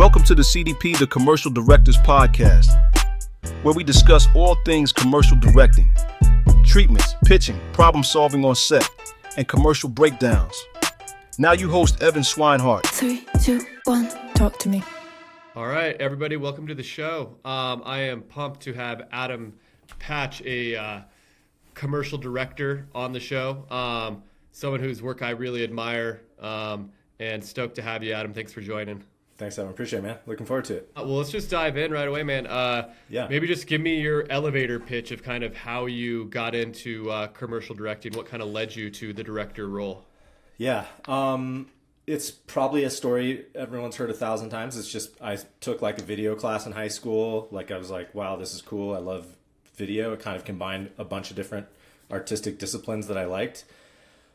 Welcome to the CDP, the Commercial Directors Podcast, where we discuss all things commercial directing, treatments, pitching, problem solving on set, and commercial breakdowns. Now you host Evan Swinehart. 3, 2, 1, talk to me. All right, everybody, welcome to the show. I am pumped to have Adam Patch, a commercial director, on the show. Someone whose work I really admire, and stoked to have you, Adam. Thanks for joining. Thanks, Evan. Appreciate it, man. Looking forward to it. Well, let's just dive in right away, man. Maybe just give me your elevator pitch of kind of how you got into commercial directing. What kind of led you to the director role? Yeah. It's probably a story everyone's heard 1,000 times. It's just I took like a video class in high school. Like I was like, wow, this is cool. I love video. It kind of combined a bunch of different artistic disciplines that I liked.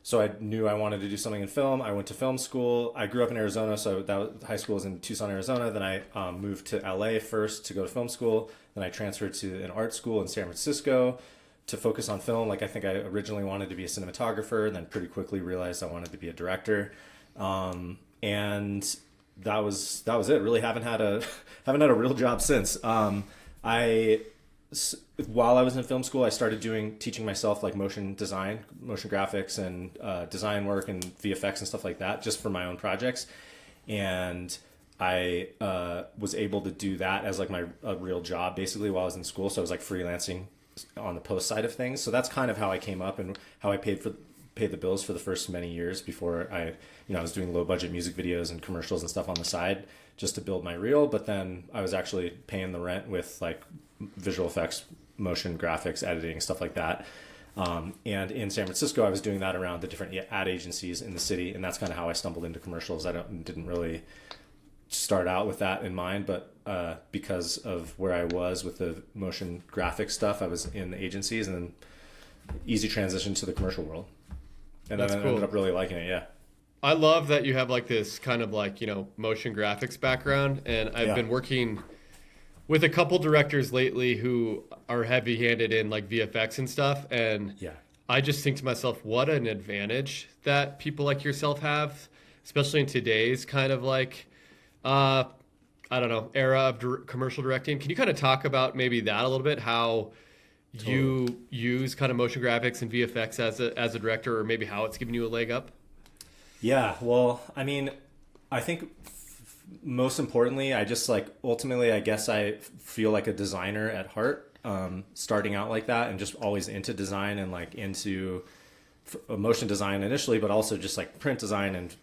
So I knew I wanted to do something in film. I went to film school. I grew up in Arizona, so high school was in Tucson, Arizona. Then I moved to LA first to go to film school. Then I transferred to an art school in San Francisco to focus on film. Like I think I originally wanted to be a cinematographer, and then pretty quickly realized I wanted to be a director. And that was it. Really haven't had a real job since. While I was in film school, I started teaching myself like motion design, motion graphics, and design work and VFX and stuff like that, just for my own projects. And I was able to do that as like my real job basically while I was in school. So I was like freelancing on the post side of things. So that's kind of how I came up and how I paid the bills for the first many years before I was doing low budget music videos and commercials and stuff on the side just to build my reel. But then I was actually paying the rent with like visual effects, motion graphics, editing, stuff like that. And in San Francisco, I was doing that around the different ad agencies in the city. And that's kind of how I stumbled into commercials. I didn't really start out with that in mind, but because of where I was with the motion graphic stuff, I was in the agencies, and then easy transition to the commercial world. And then I ended up really liking it, yeah. I love that you have like this kind of like, motion graphics background. And I've been working with a couple directors lately who are heavy-handed in like VFX and stuff. And I just think to myself, what an advantage that people like yourself have, especially in today's kind of like, era of commercial directing. Can you kind of talk about maybe that a little bit, how you use kind of motion graphics and VFX as a director, or maybe how it's given you a leg up? Yeah, well, I mean, I think most importantly, I just like ultimately, I guess I feel like a designer at heart, starting out like that, and just always into design and like into motion design initially, but also just like print design and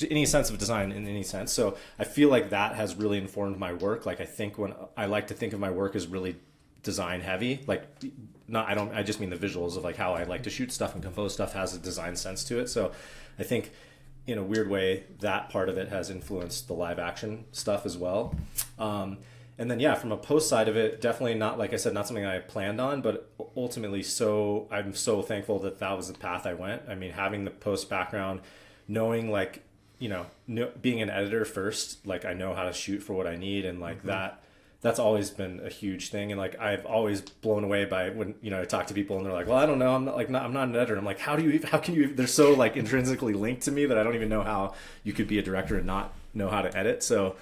any sense of design in any sense. So I feel like that has really informed my work. Like I think when I like to think of my work as really design heavy, like I just mean the visuals of like how I like to shoot stuff and compose stuff has a design sense to it. So I think in a weird way that part of it has influenced the live action stuff as well. And then from a post side of it, definitely not, like I said, not something I planned on, but ultimately I'm so thankful that was the path I went. I mean, having the post background, knowing like being an editor first, like I know how to shoot for what I need, and like that's always been a huge thing. And like I've always blown away by when I talk to people and they're like, well, I don't know, I'm not an editor. I'm like, how can you they're so like intrinsically linked to me that I don't even know how you could be a director and not know how to edit. So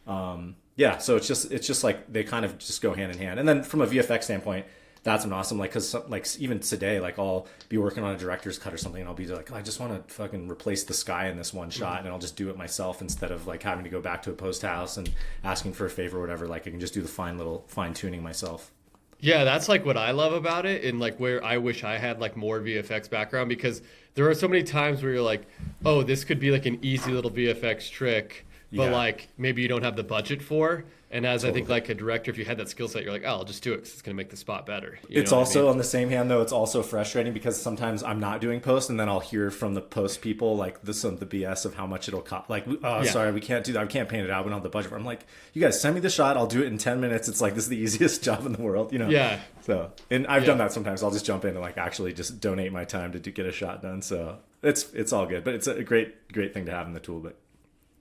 so it's just like they kind of just go hand in hand. And then from a VFX standpoint, that's an awesome, like, because like even today, like I'll be working on a director's cut or something, and I'll be like, I just want to fucking replace the sky in this one shot, and I'll just do it myself instead of like having to go back to a post house and asking for a favor or whatever. Like I can just do the fine tuning myself. Yeah, that's like what I love about it, and like where I wish I had like more VFX background, because there are so many times where you're like, oh, this could be like an easy little VFX trick, but like maybe you don't have the budget for. And I think like a director, if you had that skill set, you're like, oh, I'll just do it because it's going to make the spot better. It's also on the same hand, though, it's also frustrating because sometimes I'm not doing post, and then I'll hear from the post people like the BS of how much it'll cost. Like, sorry, we can't do that. We can't paint it out. We don't have the budget for it. I'm like, you guys send me the shot. I'll do it in 10 minutes. It's like, this is the easiest job in the world, Yeah. So, and I've done that sometimes. I'll just jump in and like actually just donate my time to get a shot done. So it's all good, but it's a great thing to have in the tool. But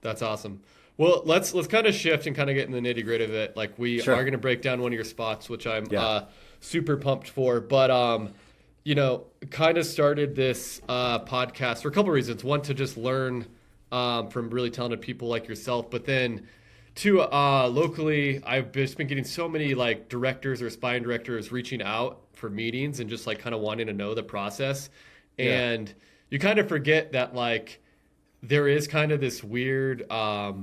that's awesome. Well, let's kind of shift and kind of get in the nitty gritty of it. Like we are going to break down one of your spots, which I'm super pumped for. But kind of started this podcast for a couple of reasons. One, to just learn from really talented people like yourself, but then To locally, I've just been getting so many like directors or spine directors reaching out for meetings and just like kind of wanting to know the process. And you kind of forget that like there is kind of this weird, I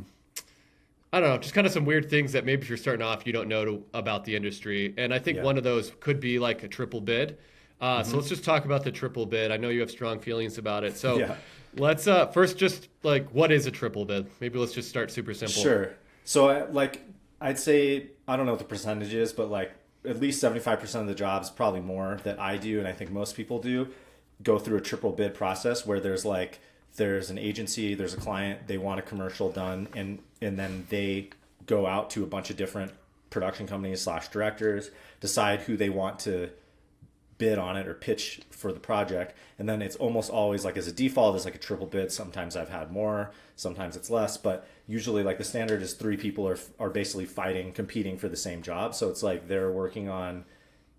don't know, just kind of some weird things that maybe if you're starting off, you don't know about the industry. And I think one of those could be like a triple bid. So let's just talk about the triple bid. I know you have strong feelings about it. So let's first just like, what is a triple bid? Maybe let's just start super simple. Sure. So I'd say, I don't know what the percentage is, but like at least 75% of the jobs, probably more, that I do, and I think most people do, go through a triple bid process where there's an agency, there's a client, they want a commercial done, and then they go out to a bunch of different production companies / directors, decide who they want to bid on it or pitch for the project, and then it's almost always like as a default is like a triple bid. Sometimes I've had more, sometimes it's less, but usually like the standard is 3 people are basically competing for the same job. So it's like they're working on,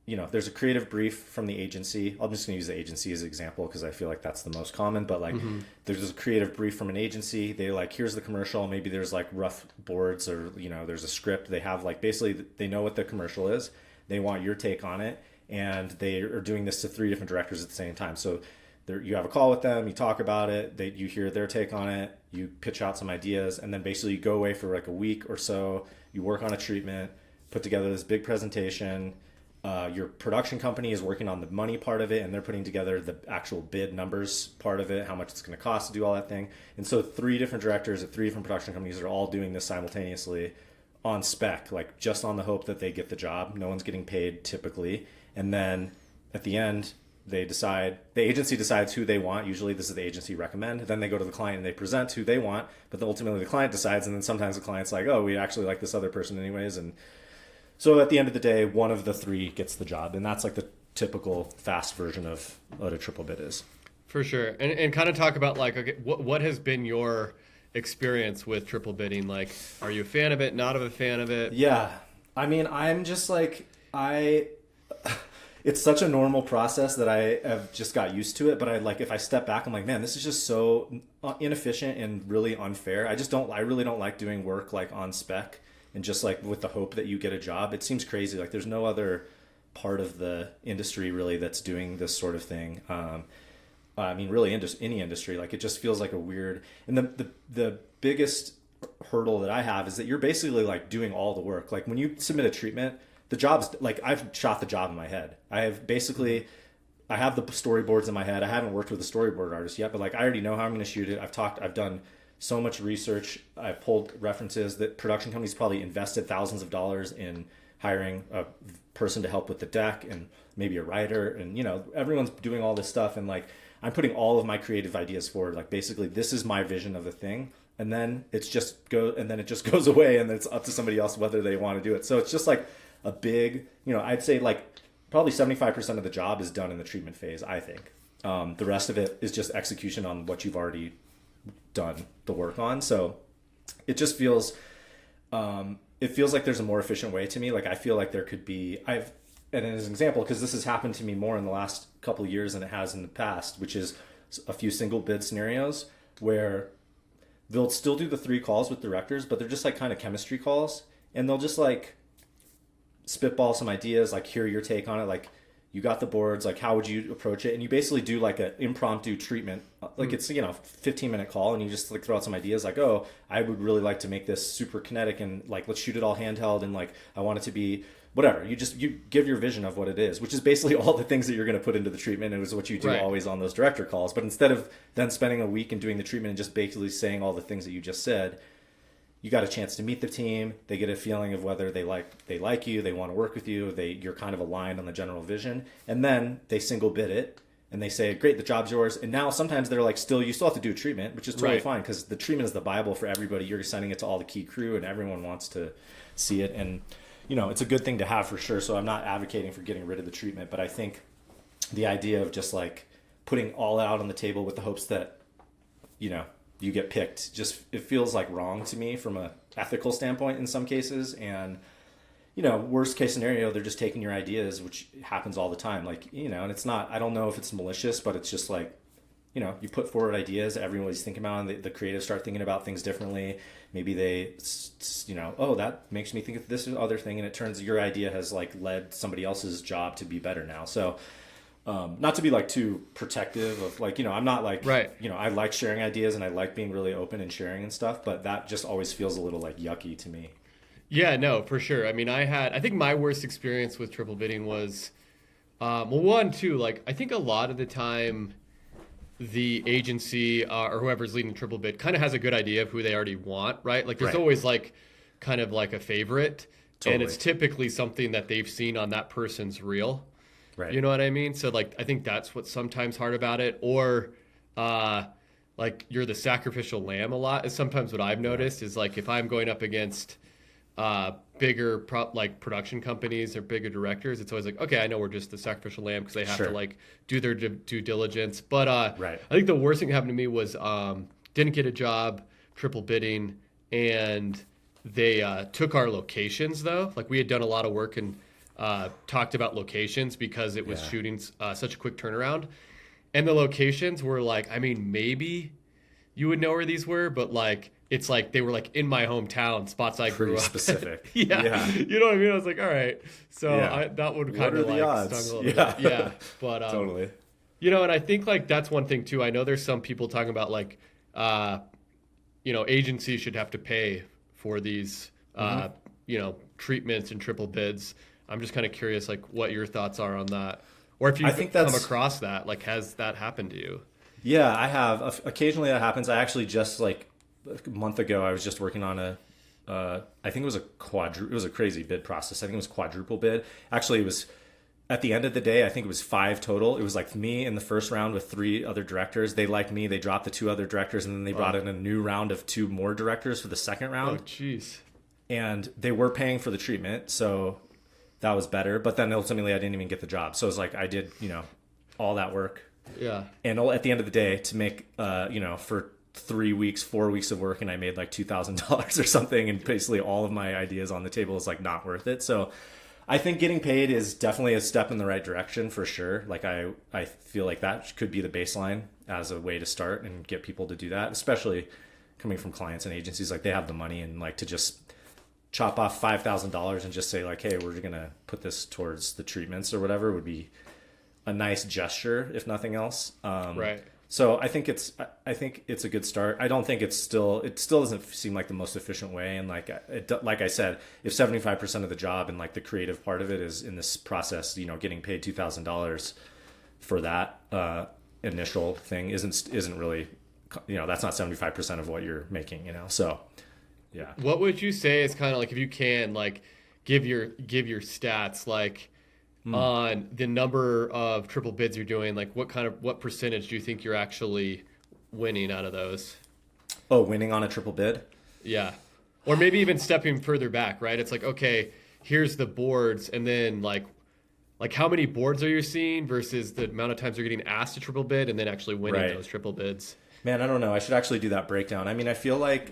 there's a creative brief from the agency. I'm just gonna use the agency as an example because I feel like that's the most common, but like there's a creative brief from an agency. They like, here's the commercial, maybe there's like rough boards or there's a script. They have like, basically they know what the commercial is, they want your take on it, and they are doing this to 3 different directors at the same time. So you have a call with them, you talk about it, you hear their take on it, you pitch out some ideas, and then basically you go away for like a week or so, you work on a treatment, put together this big presentation. Your production company is working on the money part of it, and they're putting together the actual bid numbers part of it, how much it's going to cost to do all that thing. And so 3 different directors at 3 different production companies are all doing this simultaneously on spec, like just on the hope that they get the job. No one's getting paid typically. And then at the end, the agency decides who they want. Usually this is the agency recommend. Then they go to the client and they present who they want, but then ultimately the client decides. And then sometimes the client's like, oh, we actually like this other person anyways. And so at the end of the day, one of the 3 gets the job. And that's like the typical fast version of what a triple bid is. For sure. And kind of talk about like, okay, what has been your experience with triple bidding? Like, are you a fan of it, not a fan of it? Yeah. I mean, I'm just like, it's such a normal process that I have just got used to it. But if I step back, I'm like, man, this is just so inefficient and really unfair. I really don't like doing work like on spec and just like with the hope that you get a job. It seems crazy. Like there's no other part of the industry really that's doing this sort of thing. I mean, really any industry, like it just feels like a weird, and the biggest hurdle that I have is that you're basically like doing all the work. Like when you submit a treatment, the job's like, I've shot the job in my head. I have the storyboards in my head. I haven't worked with a storyboard artist yet, but like I already know how I'm going to shoot it. I've done so much research. I've pulled references that production companies probably invested thousands of dollars in hiring a person to help with the deck and maybe a writer. And, everyone's doing all this stuff. And like, I'm putting all of my creative ideas forward. Like basically this is my vision of the thing. And then it just goes away, and then it's up to somebody else whether they want to do it. So it's just like a big, I'd say like probably 75% of the job is done in the treatment phase, I think. The rest of it is just execution on what you've already done the work on. So it just feels, like there's a more efficient way to me. Like I feel like there could be, and as an example, because this has happened to me more in the last couple of years than it has in the past, which is a few single bid scenarios where they'll still do the 3 calls with directors, but they're just like kind of chemistry calls, and they'll just like spitball some ideas, like hear your take on it, like you got the boards, like how would you approach it, and you basically do like an impromptu treatment, like it's 15-minute call, and you just like throw out some ideas like, oh, I would really like to make this super kinetic, and like let's shoot it all handheld, and like I want it to be whatever. You give your vision of what it is, which is basically all the things that you're going to put into the treatment. It was what you do always on those director calls. But instead of then spending a week and doing the treatment and just basically saying all the things that you just said, you got a chance to meet the team. They get a feeling of whether they like you, they want to work with you, you're kind of aligned on the general vision, and then they single bid it. And they say, great, the job's yours. And now sometimes they're like, you still have to do a treatment, which is totally fine, because the treatment is the Bible for everybody. You're sending it to all the key crew, and everyone wants to see it. And it's a good thing to have for sure. So I'm not advocating for getting rid of the treatment, but I think the idea of just like putting all out on the table with the hopes that, you get picked, it feels like wrong to me from a ethical standpoint in some cases. And, worst case scenario, they're just taking your ideas, which happens all the time. Like, and it's not, I don't know if it's malicious, but it's just like, you put forward ideas everyone's thinking about, and the creatives start thinking about things differently. Maybe they, oh, that makes me think of this other thing, and it turns your idea has like led somebody else's job to be better now. So not to be like too protective of like, I'm not like, right. I like sharing ideas and I like being really open and sharing and stuff, but that just always feels a little like yucky to me. Yeah, no, for sure. I mean, I think my worst experience with triple bidding was, one, too, like, I think a lot of the time the agency or whoever's leading triple bid kind of has a good idea of who they already want, right? Like, there's always like kind of like a favorite, and it's typically something that they've seen on that person's reel. Right. You know what I mean? So, like, I think that's what's sometimes hard about it. Or, like, you're the sacrificial lamb a lot is sometimes what I've noticed is, like, if I'm going up against bigger production companies or bigger directors, it's always like, okay, I know we're just the sacrificial lamb because they have to like do their due diligence. But I think the worst thing that happened to me was didn't get a job triple bidding, and they took our locations though. Like, we had done a lot of work and talked about locations because it was shooting such a quick turnaround, and the locations were like, I mean, maybe you would know where these were, but like, it's like they were like in my hometown, spots I grew up. Pretty specific. yeah. You know what I mean? I was like, all right. So that would kind of like stung a little bit. Yeah. But totally. And I think like that's one thing too. I know there's some people talking about like, agencies should have to pay for these, treatments and triple bids. I'm just kind of curious, like, what your thoughts are on that, or if you've come across that. Like, has that happened to you? Yeah, I have. Occasionally that happens. I actually just like a month ago, I was just working on I think it was it was a crazy bid process. I think it was quadruple bid. Actually, it was at the end of the day, I think it was 5 total. It was like me in the first round with 3 other directors. They liked me. They dropped the 2 other directors, and then they brought in a new round of 2 more directors for the second round. Oh, jeez. And they were paying for the treatment, so that was better. But then ultimately, I didn't even get the job. So it was like I did, all that work. Yeah. And at the end of the day, to make, for 3 weeks, 4 weeks of work, and I made like $2,000 or something, and basically all of my ideas on the table is like not worth it. So I think getting paid is definitely a step in the right direction for sure. Like I feel like that could be the baseline as a way to start and get people to do that, especially coming from clients and agencies. Like, they have the money, and like to just chop off $5,000 and just say like, hey, we're going to put this towards the treatments or whatever would be a nice gesture, if nothing else. Right. So I think it's a good start. I don't think it still doesn't seem like the most efficient way. And like I said, if 75% of the job and like the creative part of it is in this process, getting paid $2,000 for that initial thing isn't really, that's not 75% of what you're making, So, yeah. What would you say is kind of like, if you can like give your stats, like, on the number of triple bids you're doing, like what percentage do you think you're actually winning out of those? Oh, winning on a triple bid? Yeah. Or maybe even stepping further back, right? It's like, okay, here's the boards, and then like how many boards are you seeing versus the amount of times you're getting asked to triple bid and then actually winning those triple bids? Man, I don't know. I should actually do that breakdown. I mean, I feel like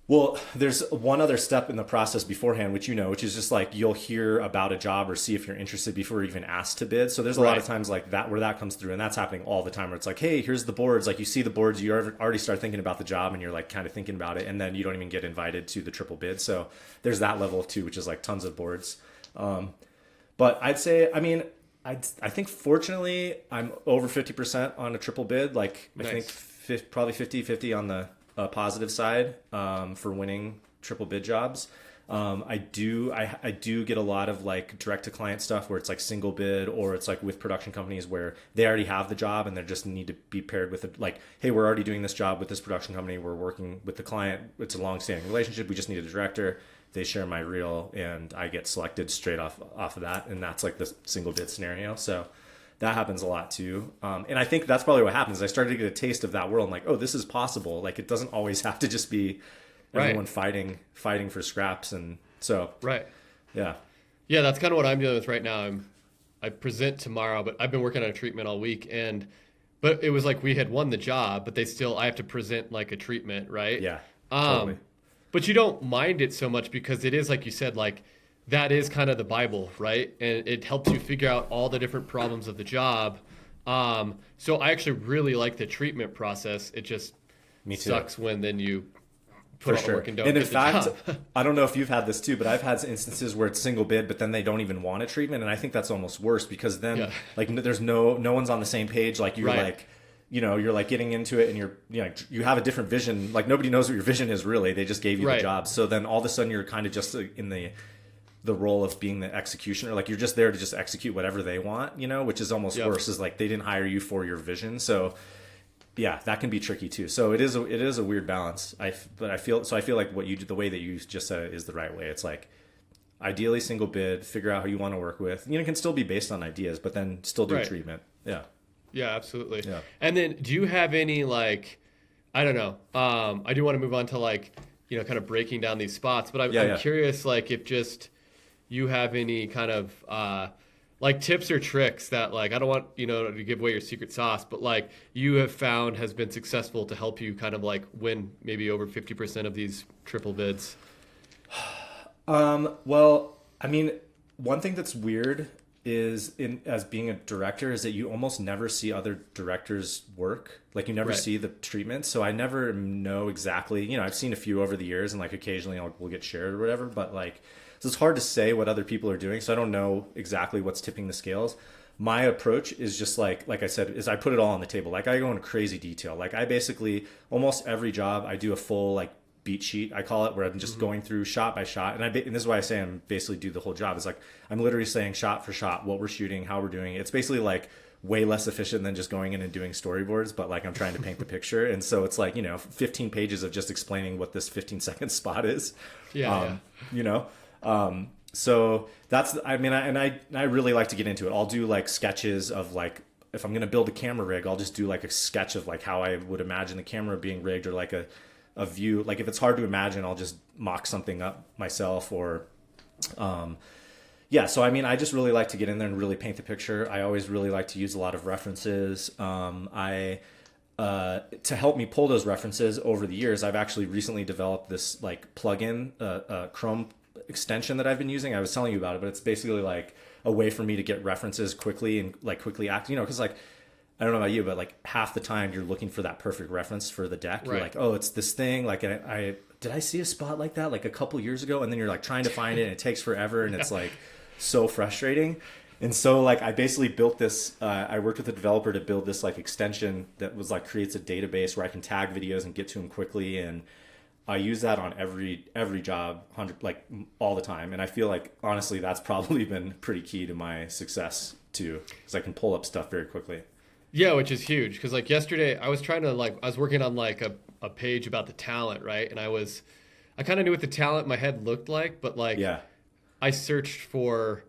well, there's one other step in the process beforehand, which which is just like you'll hear about a job or see if you're interested before you're even asked to bid. So there's a lot of times like that where that comes through, and that's happening all the time, where it's like, hey, here's the boards. Like, you see the boards, you already start thinking about the job, and you're like kind of thinking about it, and then you don't even get invited to the triple bid. So there's that level too, which is like tons of boards. But I'd say, I mean, I think fortunately I'm over 50% on a triple bid. Like, nice. I think probably 50-50 on the positive side for winning triple bid jobs. I do get a lot of like direct to client stuff where it's like single bid, or it's like with production companies where they already have the job and they just need to be paired with it. Like, hey, we're already doing this job with this production company. We're working with the client. It's a long-standing relationship. We just need a director. They share my reel, and I get selected straight off of that. And that's like the single bid scenario. So that happens a lot too. And I think that's probably what happens. I started to get a taste of that world. I'm like, oh, this is possible. Like, it doesn't always have to just be everyone fighting for scraps. And so, yeah, that's kind of what I'm dealing with right now. I present tomorrow, but I've been working on a treatment all week, but it was like we had won the job, but I have to present like a treatment, right? Yeah, totally. But you don't mind it so much because it is, like you said, like that is kind of the Bible, right? And it helps you figure out all the different problems of the job. So I actually really like the treatment process. It just Me too. sucks when then you For put all the sure. work and don't And in get the fact, job. I don't know if you've had this too, but I've had instances where it's single bid, but then they don't even want a treatment, and I think that's almost worse because then Yeah. like there's no one's on the same page. Like you're Right. like, you're like getting into it, and you have a different vision. Like nobody knows what your vision is really. They just gave you Right. the job, so then all of a sudden you're kind of just in the role of being the executioner. Like you're just there to just execute whatever they want, which is almost Yep. worse. Is like they didn't hire you for your vision, so. Yeah, that can be tricky too. So it is a weird balance. I feel like what you do, the way that you just said it, is the right way. It's like ideally single bid, figure out who you want to work with. It can still be based on ideas, but then still do Right. treatment. Yeah. Yeah, absolutely. Yeah. And then do you have any like, I don't know. I do want to move on to like, kind of breaking down these spots, but I'm curious like if just you have any kind of like tips or tricks that like, I don't want, to give away your secret sauce, but like you have found has been successful to help you kind of like win maybe over 50% of these triple bids. Well, I mean, one thing that's weird is as being a director is that you almost never see other directors work. Like you never Right. see the treatment. So I never know exactly, I've seen a few over the years and like occasionally we'll get shared or whatever, but like, so it's hard to say what other people are doing. So I don't know exactly what's tipping the scales. My approach is just like I said, is I put it all on the table. Like I go into crazy detail. Like I basically almost every job I do a full like beat sheet, I call it, where I'm just going through shot by shot. And and this is why I say I'm basically do the whole job. It's like I'm literally saying shot for shot what we're shooting, how we're doing it. It's basically like way less efficient than just going in and doing storyboards, but like I'm trying to paint the picture. And so it's like 15 pages of just explaining what this 15-second spot is. Yeah. So that's, I mean, I really like to get into it. I'll do like sketches of like, if I'm going to build a camera rig, I'll just do like a sketch of like how I would imagine the camera being rigged, or like a view. Like if it's hard to imagine, I'll just mock something up myself or, so I mean, I just really like to get in there and really paint the picture. I always really like to use a lot of references. To help me pull those references over the years, I've actually recently developed this like plugin, Chrome extension that I've been using. I was telling you about it, but it's basically like a way for me to get references quickly and like quickly act, because like, I don't know about you, but like half the time you're looking for that perfect reference for the deck. You're like, oh, it's this thing. Like I did I see a spot like that like a couple years ago? And then you're like trying to find it and it takes forever and it's like so frustrating. And so like I basically built this, I worked with a developer to build this like extension that was like creates a database where I can tag videos and get to them quickly. And I use that on every job, like all the time. And I feel like honestly, that's probably been pretty key to my success too, because I can pull up stuff very quickly. Yeah, which is huge. Because like yesterday I was trying to I was working on like a page about the talent, right? And I kind of knew what the talent in my head looked like, but like I searched for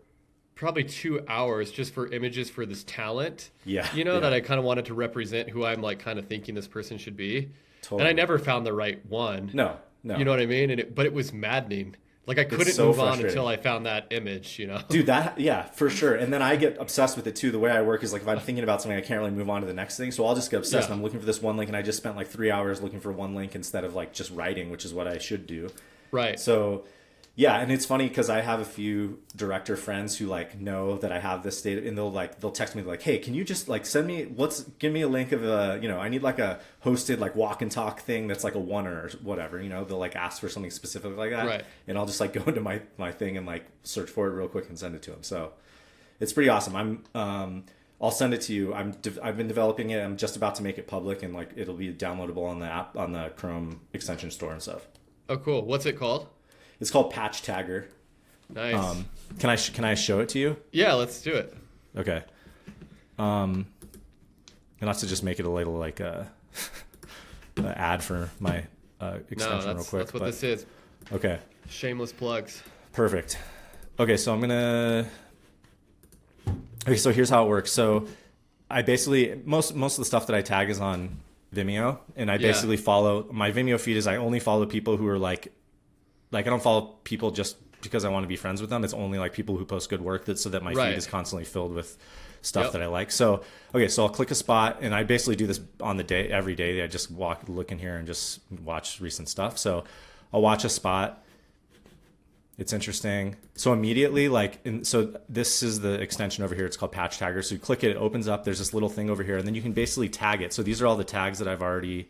probably 2 hours just for images for this talent. That I kind of wanted to represent who I'm like kind of thinking this person should be. Totally. And I never found the right one. No. You know what I mean? But it was maddening. Like I couldn't so move on frustrating. until I found that image, Dude, for sure. And then I get obsessed with it too. The way I work is like if I'm thinking about something, I can't really move on to the next thing. So I'll just get obsessed. Yeah. And I'm looking for this one link, and I just spent like 3 hours looking for one link instead of like just writing, which is what I should do. Right. So yeah, and it's funny because I have a few director friends who like know that I have this data, and they'll text me like, hey, can you just like give me a link of I need like a hosted like walk and talk thing that's like a one or whatever, they'll like ask for something specific like that. Right. And I'll just like go into my thing and like search for it real quick and send it to them. So it's pretty awesome. I'll send it to you. I've been developing it. I'm just about to make it public, and like it'll be downloadable on the app, on the Chrome extension store and stuff. Oh, cool. What's it called? It's called Patch Tagger. Nice. Can I show it to you? Yeah, let's do it. Okay. And not to just make it a little like an ad for my extension real quick. That's what this is. Okay. Shameless plugs. Perfect. Okay, so so here's how it works. So I basically most of the stuff that I tag is on Vimeo, and I basically follow, my Vimeo feed is I only follow people who are like I don't follow people just because I want to be friends with them. It's only like people who post good work, so that my feed is constantly filled with stuff that I like. So, okay, so I'll click a spot, and I basically do this on the day, every day. I just look in here and just watch recent stuff. So I'll watch a spot, It's interesting. So immediately, so this is the extension over here. It's called Patch Tagger. So you click it, it opens up. There's this little thing over here, and then you can basically tag it. So these are all the tags that I've already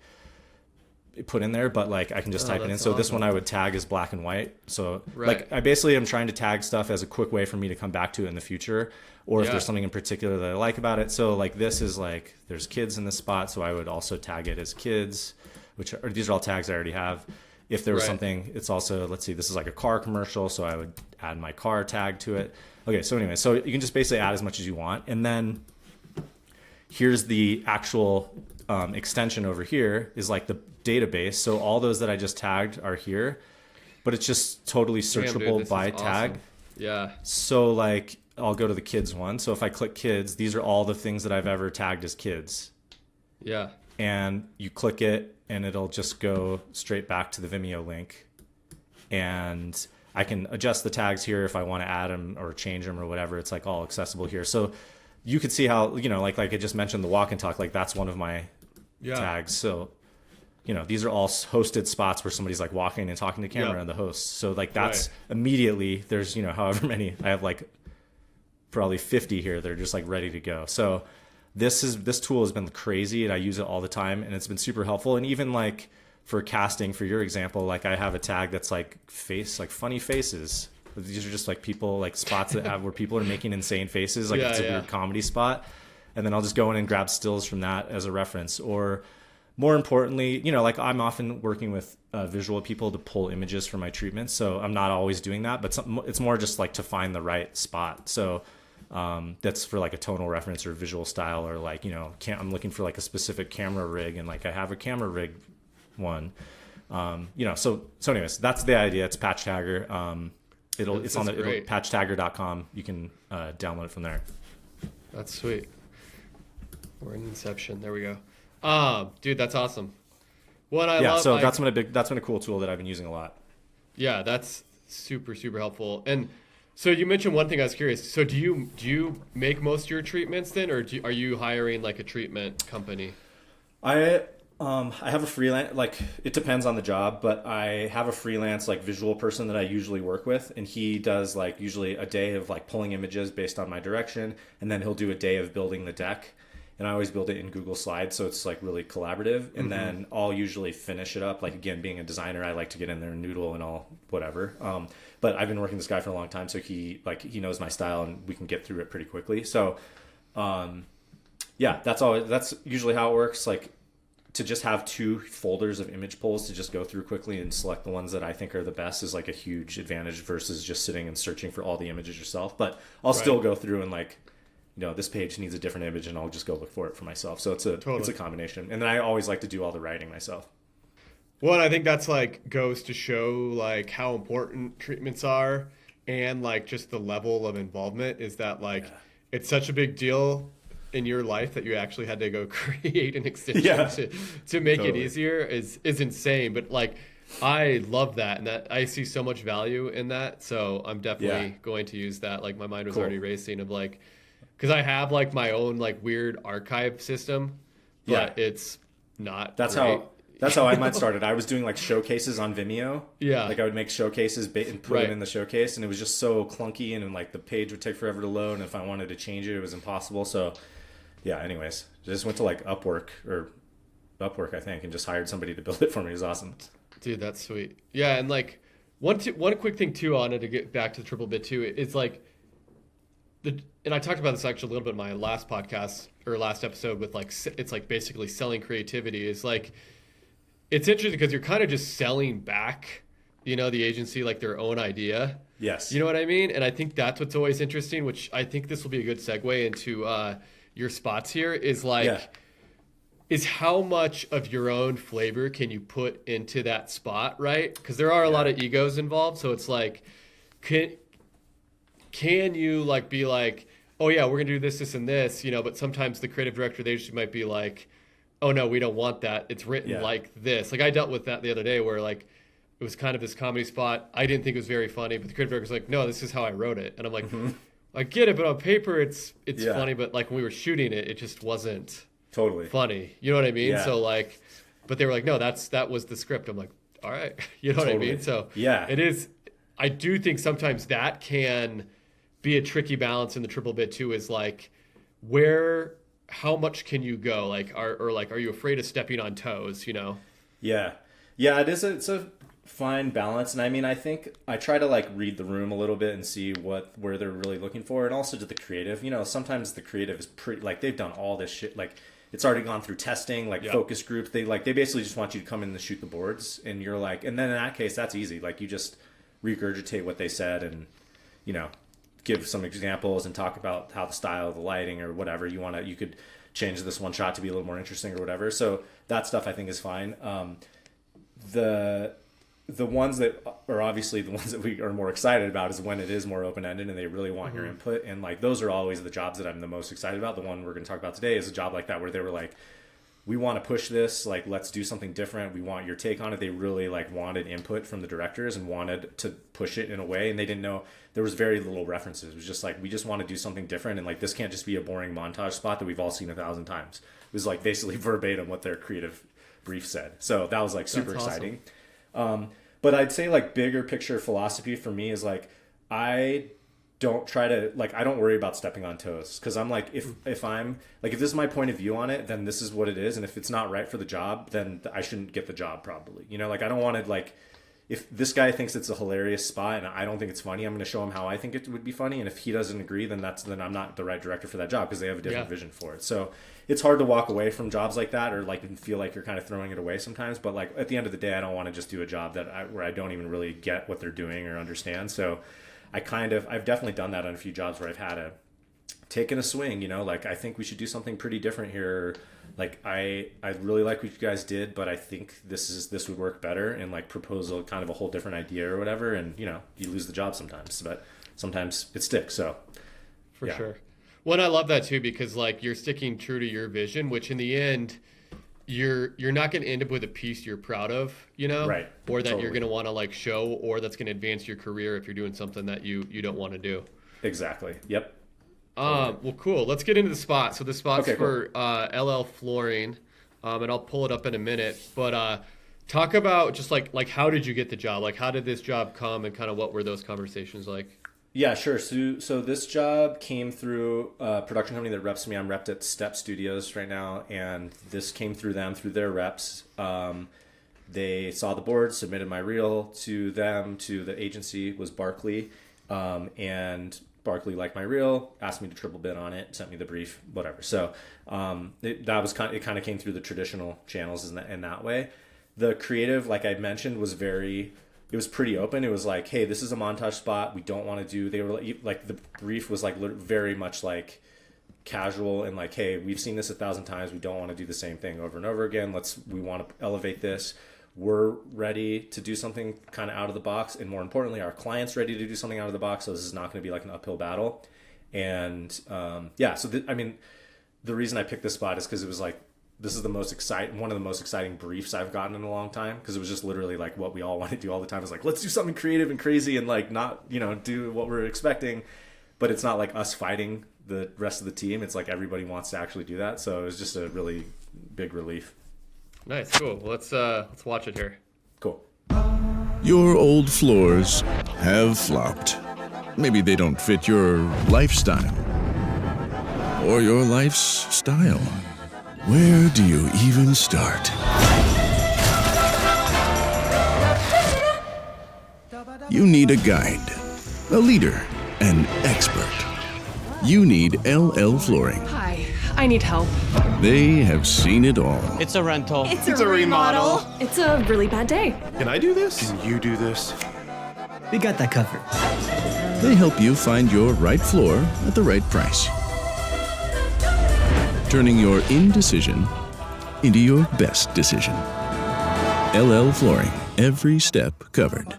put in there, but like I can just type it in. So this one I would tag as black and white. So like I basically am trying to tag stuff as a quick way for me to come back to it in the future, or if there's something in particular that I like about it. So like this is like there's kids in this spot, so I would also tag it as kids, these are all tags I already have. If there was something, it's also, let's see, this is like a car commercial, so I would add my car tag to it. Okay, so anyway, so you can just basically add as much as you want. And then here's the actual extension over here is like the database. So all those that I just tagged are here, but it's just totally searchable by tag. Awesome. Yeah. So like I'll go to the kids one. So if I click kids, these are all the things that I've ever tagged as kids. Yeah. And you click it and it'll just go straight back to the Vimeo link. And I can adjust the tags here if I want to add them or change them or whatever. It's like all accessible here. So you could see how, like I just mentioned the walk and talk, like that's one of my tags. So, these are all hosted spots where somebody's like walking and talking to camera and the host. So like that's immediately there's, however many, I have like probably 50 here. They're just like ready to go. So this tool has been crazy and I use it all the time and it's been super helpful. And even like for casting, for your example, like I have a tag that's like funny faces. These are just like people, like spots that have where people are making insane faces. Like it's a weird comedy spot. And then I'll just go in and grab stills from that as a reference. Or more importantly, like I'm often working with visual people to pull images for my treatments. So I'm not always doing that, but it's more just like to find the right spot. So that's for like a tonal reference or visual style, or like, I'm looking for like a specific camera rig and like I have a camera rig one, so anyways, that's the idea. It's Patch Tagger. It's on patchtagger.com. You can download it from there. That's sweet. We're in Inception. There we go. Dude, that's awesome. That's been a cool tool that I've been using a lot. Yeah, that's super, super helpful. And so you mentioned one thing I was curious. So do you make most of your treatments then, or are you hiring like a treatment company? I have a freelance, like it depends on the job, but I have a freelance like visual person that I usually work with, and he does like usually a day of like pulling images based on my direction, and then he'll do a day of building the deck. And I always build it in Google Slides, so it's like really collaborative. And then I'll usually finish it up. Like again, being a designer, I like to get in there and noodle and all whatever. But I've been working with this guy for a long time, so he knows my style, and we can get through it pretty quickly. So, that's usually how it works. Like to just have 2 folders of image pulls to just go through quickly and select the ones that I think are the best is like a huge advantage versus just sitting and searching for all the images yourself. But I'll still go through and like, this page needs a different image and I'll just go look for it for myself. So it's a combination. And then I always like to do all the writing myself. Well, and I think that's like goes to show like how important treatments are, and like just the level of involvement is that like it's such a big deal in your life that you actually had to go create an extension to make it easier is insane. But like I love that, and that I see so much value in that. So I'm definitely going to use that. Like my mind was already racing of like, because I have like my own like weird archive system, but it's not. That's great. How I might started. I was doing like showcases on Vimeo. Yeah, like I would make showcases and put them in the showcase, and it was just so clunky, and like the page would take forever to load, and if I wanted to change it, it was impossible. So, anyways, just went to like Upwork, I think, and just hired somebody to build it for me. It was awesome. Dude, that's sweet. Yeah, and like one quick thing too, I wanted to get back to the triple bit too. It's like and I talked about this actually a little bit in my last podcast or last episode with like, it's like basically selling creativity is like, it's interesting because you're kind of just selling back, the agency, like their own idea. Yes. You know what I mean? And I think that's what's always interesting, which I think this will be a good segue into your spots here is like, is how much of your own flavor can you put into that spot, right? Because there are a lot of egos involved. So it's like, can you like be like, oh yeah, we're gonna do this and this, but sometimes the creative director of the agency might be like, oh no, we don't want that. It's written like this. Like I dealt with that the other day where like it was kind of this comedy spot. I didn't think it was very funny, but the creative director was like, no, this is how I wrote it. And I'm like, I get it, but on paper it's funny, but like when we were shooting it, it just wasn't totally funny. You know what I mean? Yeah. So like, but they were like, no, that was the script. I'm like, all right. You know what I mean? So it I do think sometimes that can be a tricky balance in the triple bit too, is like how much can you go? Like, are you afraid of stepping on toes, Yeah. Yeah, it's a fine balance. And I mean, I think I try to like read the room a little bit and see where they're really looking for. And also to the creative, sometimes the creative is pretty, like they've done all this shit. Like it's already gone through testing, like focus groups. They basically just want you to come in and shoot the boards. And you're like, and then in that case, that's easy. Like you just regurgitate what they said and, give some examples and talk about how the style of the lighting or whatever you could change this one shot to be a little more interesting or whatever. So that stuff I think is fine. The ones that are obviously the ones that we are more excited about is when it is more open-ended and they really want your input. And like, those are always the jobs that I'm the most excited about. The one we're going to talk about today is a job like that, where they were like, we want to push this, like, let's do something different. We want your take on it. They really like wanted input from the directors and wanted to push it in a way. And they didn't know, there was very little references. It was just like, we just want to do something different. And like, this can't just be a boring montage spot that we've all seen 1,000 times. It was like basically verbatim what their creative brief said. So that was like super exciting. But I'd say like bigger picture philosophy for me is like, I don't worry about stepping on toes. Cause I'm like, if I'm like, if this is my point of view on it, then this is what it is. And if it's not right for the job, then I shouldn't get the job probably, like I don't want to like, if this guy thinks it's a hilarious spot and I don't think it's funny, I'm going to show him how I think it would be funny. And if he doesn't agree, then I'm not the right director for that job because they have a different vision for it. So it's hard to walk away from jobs like that or like feel like you're kind of throwing it away sometimes. But like at the end of the day, I don't want to just do a job where I don't even really get what they're doing or understand. So I've definitely done that on a few jobs where I've had taken a swing, like I think we should do something pretty different here. Like I really like what you guys did, but I think this would work better, and like propose kind of a whole different idea or whatever. And you lose the job sometimes, but sometimes it sticks. So for sure. Well, and I love that too, because like you're sticking true to your vision, which in the end, you're not going to end up with a piece you're proud of, right? Or that you're going to want to like show, or that's going to advance your career if you're doing something that you don't want to do. Exactly. Yep. Well, cool. Let's get into the spot. So the spot's for cool. LL Flooring, and I'll pull it up in a minute. But talk about just like how did you get the job? Like how did this job come, and kind of what were those conversations like? Yeah, sure. So this job came through a production company that reps me. I'm repped at Step Studios right now, and this came through them, through their reps. They saw the board, submitted my reel to them, to the agency, was Barkley, and Barkley liked my reel, asked me to triple bid on it, sent me the brief, whatever. So it kind of came through the traditional channels in that way. The creative, like I mentioned, was it was pretty open. It was like, hey, this is a montage spot. We don't want to do. They were like the brief was like very much like casual and like, hey, we've seen this 1,000 times. We don't want to do the same thing over and over again. We want to elevate this. We're ready to do something kind of out of the box, and more importantly, our client's ready to do something out of the box. So this is not going to be like an uphill battle. And so the reason I picked this spot is because it was like, this is one of the most exciting briefs I've gotten in a long time, because it was just literally like what we all want to do all the time. It's like, let's do something creative and crazy and like not do what we're expecting, but it's not like us fighting the rest of the team. It's like everybody wants to actually do that. So it was just a really big relief. Nice, cool. Well, let's watch it here. Cool. Your old floors have flopped. Maybe they don't fit your lifestyle or your life's style. Where do you even start? You need a guide, a leader, an expert. You need LL Flooring. Hi, I need help. They have seen it all. It's a rental. It's a remodel. It's a really bad day. Can I do this? Can you do this? We got that covered. They help you find your right floor at the right price, turning your indecision into your best decision. LL Flooring, every step covered.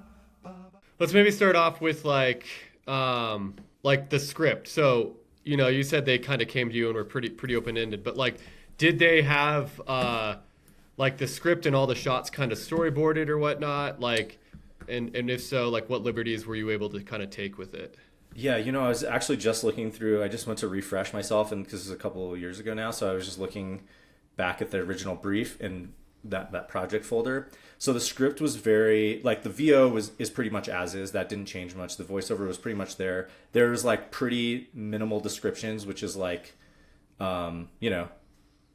Let's maybe start off with like the script. So, you said they kind of came to you and were pretty open-ended, but like, did they have like the script and all the shots kind of storyboarded or whatnot? Like, and if so, like what liberties were you able to kind of take with it? Yeah, I was actually just looking through, I just went to refresh myself, and because this is a couple of years ago now, so I was just looking back at the original brief in that project folder. So the script was very like the VO is pretty much as is. That didn't change much. The voiceover was pretty much there. There's like pretty minimal descriptions, which is like, you know,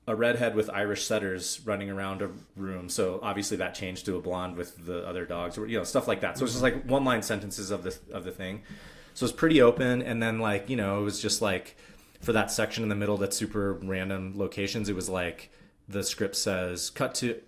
a redhead with Irish setters running around a room. So obviously that changed to a blonde with the other dogs, or you know, stuff like that. So it's just like one line sentences of the thing. So it's pretty open. And then like, you know, it was just like for that section in the middle that's super random locations, it was like the script says cut to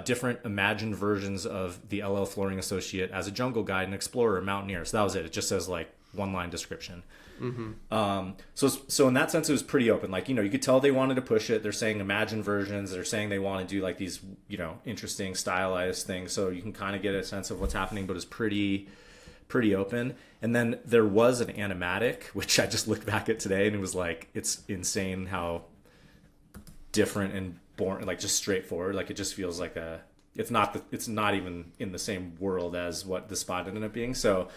different imagined versions of the LL Flooring Associate as a jungle guide, an explorer, mountaineer. So that was it. It just says like one line description. So in that sense, it was pretty open. Like, you know, you could tell they wanted to push it. They're saying imagine versions. They're saying they want to do like these, you know, interesting stylized things. So you can kind of get a sense of what's happening, but it's pretty open. And then there was an animatic, which I just looked back at today, and it was like, it's insane how different and boring, like just straightforward. Like it just feels like it's not even in the same world as what the spot ended up being. So,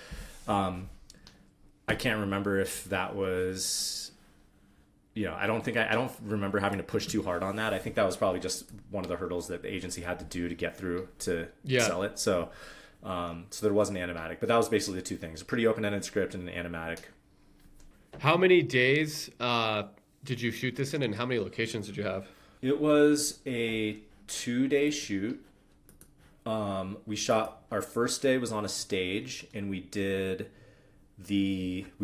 I can't remember if that was, you know, I don't remember having to push too hard on that. I think that was probably just one of the hurdles that the agency had to do to get through to sell it. So there was an animatic, but that was basically the two things: a pretty open-ended script and an animatic. How many days did you shoot this in, and how many locations did you have? It was a 2-day shoot. We shot, our first day was on a stage, and we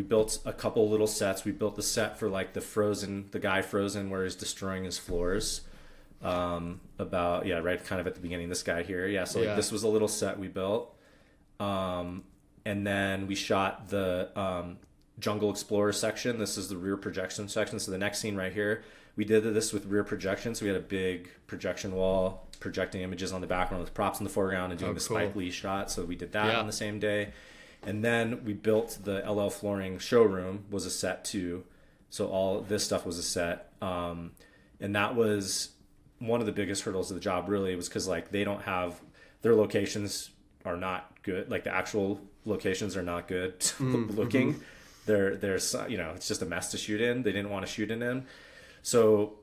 built a couple little sets. We built the set for like the guy frozen where he's destroying his floors. Right kind of at the beginning, this guy here. Yeah. So like this was a little set we built. And then we shot the jungle explorer section. This is the rear projection section. So the next scene right here, we did this with rear projection. So we had a big projection wall projecting images on the background with props in the foreground and doing Spike Lee shot. So we did that on the same day. And then we built the LL Flooring showroom, was a set too. So all this stuff was a set. And that was one of the biggest hurdles of the job, really, was because like they don't have, their locations are not good. Like the actual locations are not good looking. There's, you know, it's just a mess to shoot in. They didn't want to shoot it in. So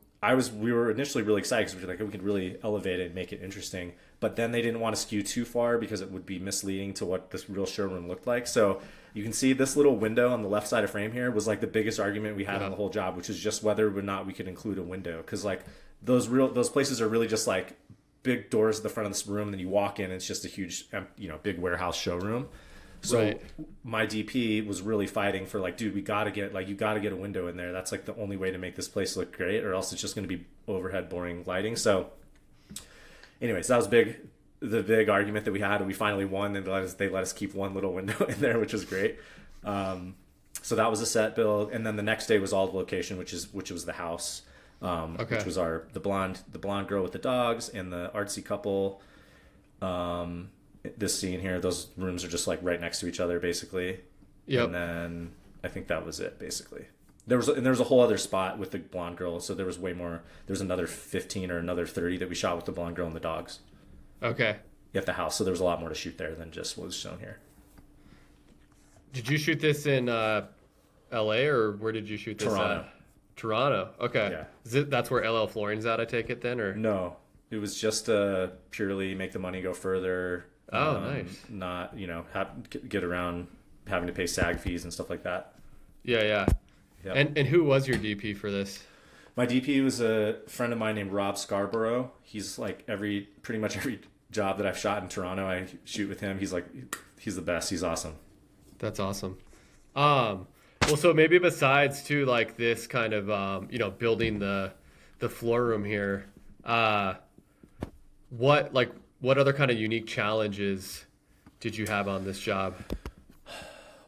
we were initially really excited because we were like, we could really elevate it and make it interesting. But then they didn't want to skew too far because it would be misleading to what this real showroom looked like. So you can see this little window on the left side of frame here was like the biggest argument we had on the whole job, which is just whether or not we could include a window. Because like those places are really just like big doors at the front of this room. Then you walk in, and it's just a huge, you know, big warehouse showroom. So my DP was really fighting for like, dude, you got to get a window in there. That's like the only way to make this place look great, or else it's just going to be overhead boring lighting. So anyways, that was the big argument that we had, and we finally won, and they let us keep one little window in there, which was great. So that was a set build, and then the next day was all the location, which was the house, which was the blonde girl with the dogs and the artsy couple. This scene here, those rooms are just like right next to each other, basically. Yep. And then I think that was it, basically. There was a whole other spot with the blonde girl, so there was way more. There's another 15 or another 30 that we shot with the blonde girl and the dogs. Okay. At the house, so there was a lot more to shoot there than just what was shown here. Did you shoot this in L.A. or where did you shoot this? Toronto. Toronto. Okay. Yeah. That's where LL Flooring's at, I take it then, or no? It was just purely make the money go further. Oh, nice. Not, you know, get around having to pay SAG fees and stuff like that. Yeah. Yep. And who was your DP for this? My DP was a friend of mine named Rob Scarborough. He's like pretty much every job that I've shot in Toronto, I shoot with him. He's the best. He's awesome. That's awesome. Well, so maybe besides too, like this kind of, you know, building the floor room here, what other kind of unique challenges did you have on this job?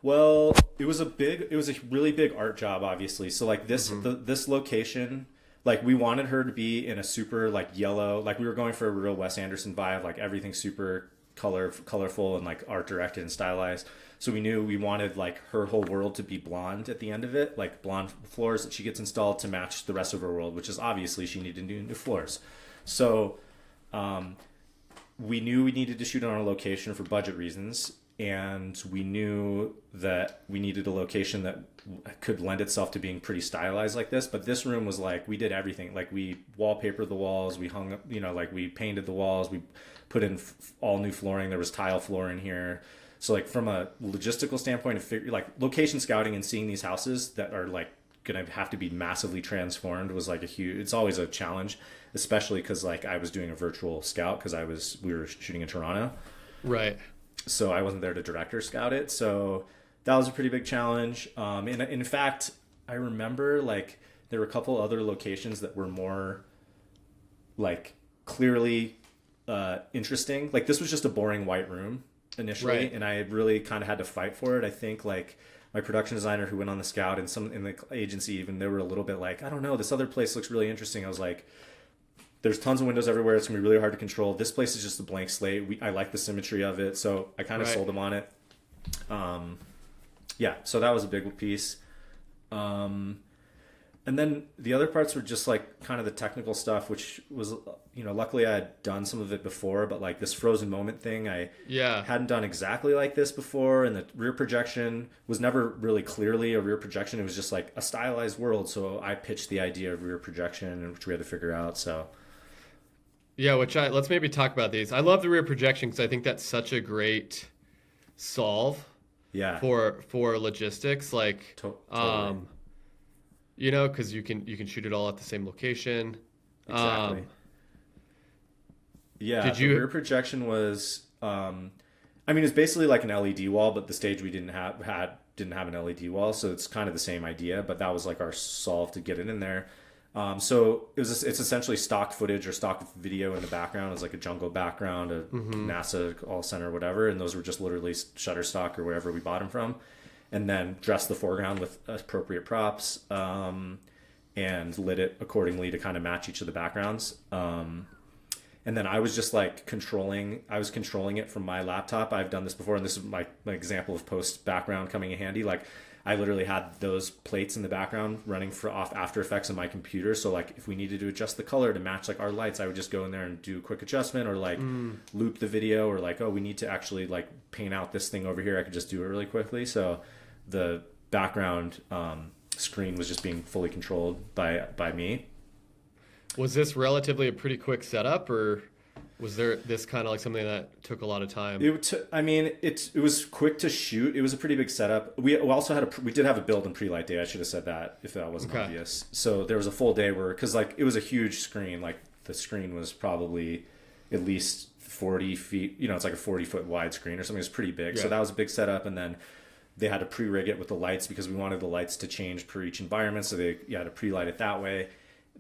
Well, it was a really big art job, obviously. So like this location, like we wanted her to be in a super like yellow, like we were going for a real Wes Anderson vibe, like everything super colorful and like art directed and stylized. So we knew we wanted like her whole world to be blonde at the end of it, like blonde floors that she gets installed to match the rest of her world, which is obviously she needed new floors. So we knew we needed to shoot on a location for budget reasons, and we knew that we needed a location that could lend itself to being pretty stylized like this. But this room was like, we did everything. Like we wallpapered the walls, we hung up, you know, like we painted the walls, we put in all new flooring. There was tile floor in here. So like from a logistical standpoint, like location scouting and seeing these houses that are like going to have to be massively transformed was like it's always a challenge, especially because like I was doing a virtual scout because we were shooting in Toronto. Right. So I wasn't there to director scout it. So that was a pretty big challenge. In fact, I remember like there were a couple other locations that were more like clearly interesting. Like this was just a boring white room initially, right. And I really kind of had to fight for it. I think like my production designer who went on the scout and some in the agency even, they were a little bit like, I don't know, this other place looks really interesting. I was like, there's tons of windows everywhere. It's gonna be really hard to control. This place is just a blank slate. I like the symmetry of it, so I kind of sold them on it. Yeah, so that was a big piece. And then the other parts were just like kind of the technical stuff, which was, you know, luckily I had done some of it before, but like this frozen moment thing, I hadn't done exactly like this before. And the rear projection was never really clearly a rear projection. It was just like a stylized world. So I pitched the idea of rear projection, which we had to figure out. So yeah, let's maybe talk about these. I love the rear projection because I think that's such a great solve. Yeah. For logistics, like totally. You know, because you can shoot it all at the same location. Exactly. Yeah. The rear projection was, I mean, it's basically like an LED wall, but the stage we didn't have an LED wall, so it's kind of the same idea. But that was like our solve to get it in there. So it's essentially stock footage or stock video in the background. It's like a jungle background, a NASA all center, whatever, and those were just literally Shutterstock or wherever we bought them from. And then dressed the foreground with appropriate props and lit it accordingly to kind of match each of the backgrounds. And then I was just like controlling it from my laptop. I've done this before, and this is my example of post background coming in handy. Like I literally had those plates in the background running off After Effects on my computer. So like if we needed to adjust the color to match like our lights, I would just go in there and do a quick adjustment or like loop the video or like, oh, we need to actually like paint out this thing over here. I could just do it really quickly. So the background screen was just being fully controlled by me. Was this relatively a pretty quick setup, or was there this kind of like something that took a lot of time? It was quick to shoot. It was a pretty big setup. We also did have a build and pre-light day. I should have said that if that wasn't obvious. So there was a full day because like it was a huge screen. Like the screen was probably at least 40 feet. You know, it's like a 40-foot wide screen or something. It was pretty big. Yeah. So that was a big setup, and then they had to pre-rig it with the lights because we wanted the lights to change per each environment. So you had to pre-light it that way.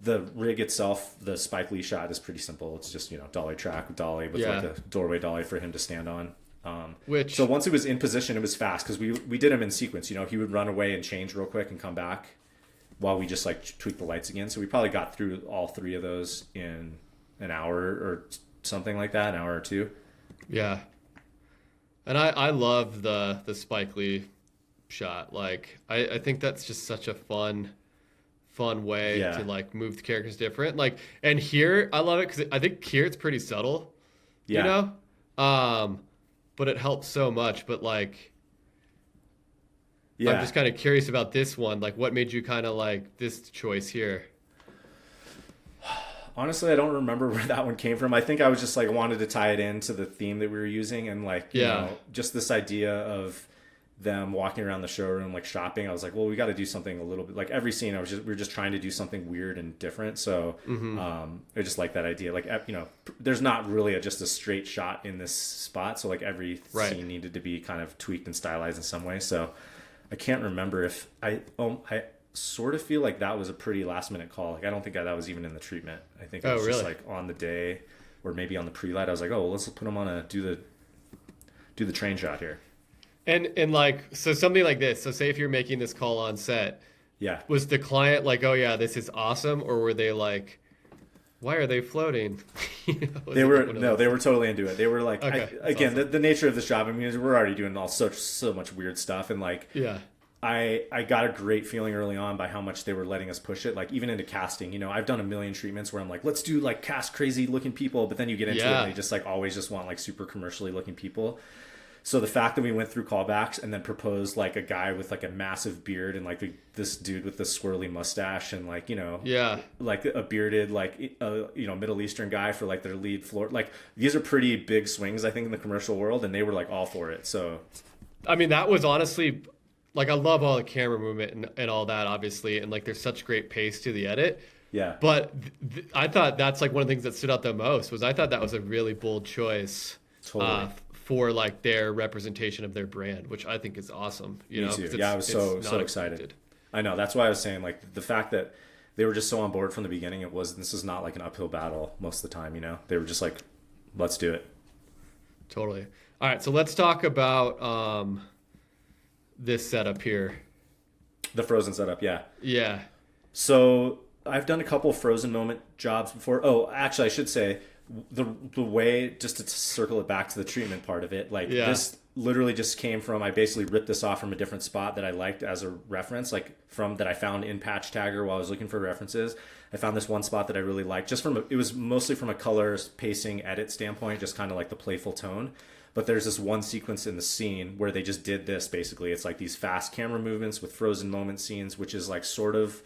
The rig itself, the Spike Lee shot is pretty simple. It's just, you know, dolly track with dolly with like a doorway dolly for him to stand on. So once he was in position, it was fast because we did him in sequence. You know, he would run away and change real quick and come back while we just like tweak the lights again. So we probably got through all three of those in an hour or something like that, an hour or two. Yeah. And I love the Spike Lee shot. Like I think that's just such a fun way to like move the characters different. Like, and here I love it because I think here it's pretty subtle, you know, but it helps so much. But like, I'm just kind of curious about this one. Like, what made you kind of like this choice here? Honestly, I don't remember where that one came from. I think I was just like wanted to tie it into the theme that we were using, and like, you know, just this idea of them walking around the showroom like shopping. I was like, well, we got to do something a little bit like every scene. We were just trying to do something weird and different. So I just like that idea. Like, you know, there's not really just a straight shot in this spot. So like every scene needed to be kind of tweaked and stylized in some way. So I can't remember if I sort of feel like that was a pretty last minute call. Like I don't think that was even in the treatment. I think it was just like on the day or maybe on the pre-light. I was like, oh, well, let's put them on do the train shot here. And like, so something like this. So say if you're making this call on set, was the client like, oh yeah, this is awesome, or were they like, why are they floating? You know, they were totally into it. They were like, again, awesome. the nature of the job. I mean, we're already doing so much weird stuff, and like, I got a great feeling early on by how much they were letting us push it. Like even into casting, you know, I've done a million treatments where I'm like, let's do like cast crazy looking people, but then you get into it and they just like always just want like super commercially looking people. So the fact that we went through callbacks and then proposed like a guy with like a massive beard and like this dude with the swirly mustache and like, like a bearded, like, Middle Eastern guy for like their lead floor. Like these are pretty big swings, I think, in the commercial world. And they were like all for it. So, I mean, that was honestly like, I love all the camera movement and all that, obviously. And like, there's such great pace to the edit. Yeah. But I thought that's like one of the things that stood out the most was I thought that was a really bold choice. Totally. For like their representation of their brand, which I think is awesome. Me too. Yeah, I was so excited. I know. That's why I was saying like the fact that they were just so on board from the beginning. This is not like an uphill battle most of the time. They were just like, let's do it. Totally. All right. So let's talk about this setup here. The Frozen setup. Yeah. Yeah. So I've done a couple Frozen moment jobs before. Oh, actually, I should say, the way, just to circle it back to the treatment part of it, like this literally just came from, I basically ripped this off from a different spot that I liked as a reference, like that I found in Patch Tagger while I was looking for references. I found this one spot that I really liked, it was mostly from a color pacing edit standpoint, just kind of like the playful tone. But there's this one sequence in the scene where they just did this, basically. It's like these fast camera movements with Frozen moment scenes, which is like sort of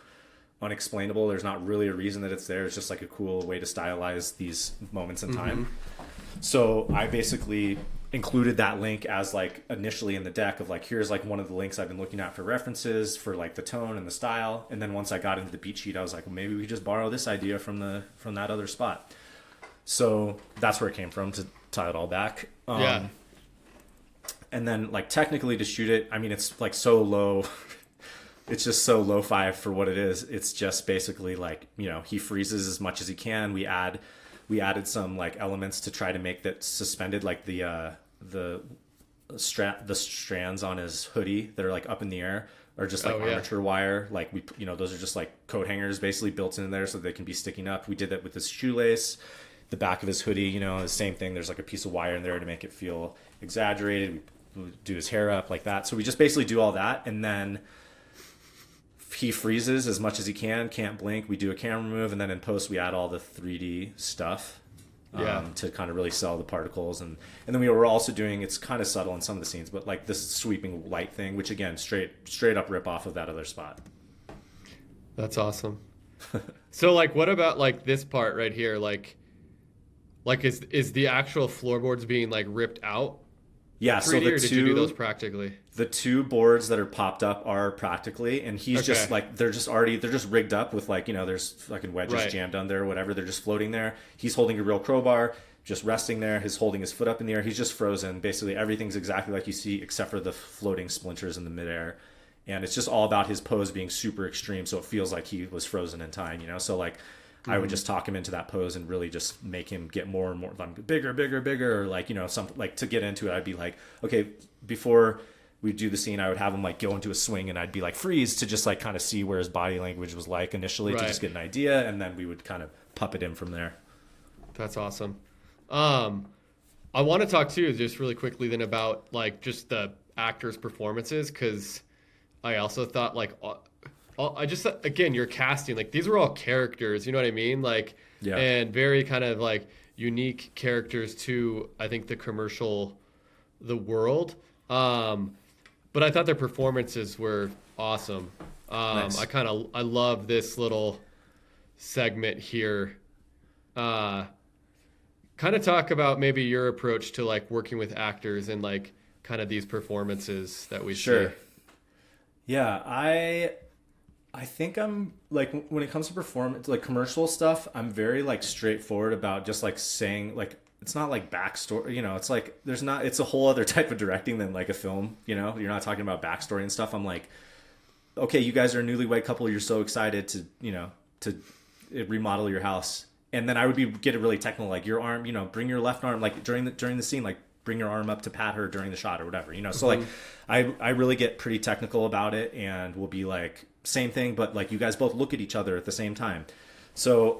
unexplainable. There's not really a reason that it's there. It's just like a cool way to stylize these moments in time. So I basically included that link as like initially in the deck of like, here's like one of the links I've been looking at for references for like the tone and the style. And then once I got into the beat sheet, I was like, well, maybe we could just borrow this idea from that other spot. So that's where it came from, to tie it all back. And then like technically to shoot it, I mean, it's like so low. It's just so lo-fi for what it is. It's just basically like, he freezes as much as he can. We added some like elements to try to make that suspended, like the strands on his hoodie that are like up in the air are just like armature wire. Like those are just like coat hangers basically built in there so they can be sticking up. We did that with his shoelace, the back of his hoodie, the same thing. There's like a piece of wire in there to make it feel exaggerated. We do his hair up like that. So we just basically do all that, and then he freezes as much as he can't blink. We do a camera move, and then in post we add all the 3D stuff to kind of really sell the particles. And then we were also doing, it's kind of subtle in some of the scenes, but like this sweeping light thing, which again, straight up rip off of that other spot. That's awesome. So like, what about like this part right here? Like is the actual floorboards being like ripped out? Yeah, 3D, so or did you do those practically? The two boards that are popped up are practically, and he's just like, they're just rigged up with like, there's fucking wedges jammed under or whatever. They're just floating there. He's holding a real crowbar, just resting there. He's holding his foot up in the air. He's just frozen. Basically everything's exactly like you see, except for the floating splinters in the midair. And it's just all about his pose being super extreme, so it feels like he was frozen in time, So like, I would just talk him into that pose and really just make him get more and more bigger, or like, something like, to get into it, I'd be like, okay, before we do the scene, I would have him like go into a swing and I'd be like freeze to just like kind of see where his body language was like initially to just get an idea. And then we would kind of puppet him from there. That's awesome. I want to talk too, just really quickly then about like just the actors' performances. 'Cause I also thought like, I just, again, your casting, like these were all characters, you know what I mean? Like, and very kind of like unique characters to, I think, the world. But I thought their performances were awesome. Nice. I love this little segment here. Kind of talk about maybe your approach to like working with actors and like kind of these performances that we see. Yeah, I think I'm like, when it comes to performance, like commercial stuff, I'm very like straightforward about just like saying like, it's not like backstory, it's like, it's a whole other type of directing than like a film, you're not talking about backstory and stuff. I'm like, okay, you guys are a newlywed couple. You're so excited to remodel your house. And then I would get it really technical, like your arm, bring your left arm, like during the scene, like bring your arm up to pat her during the shot or whatever, So like, I really get pretty technical about it, and will be like, same thing, but like you guys both look at each other at the same time. So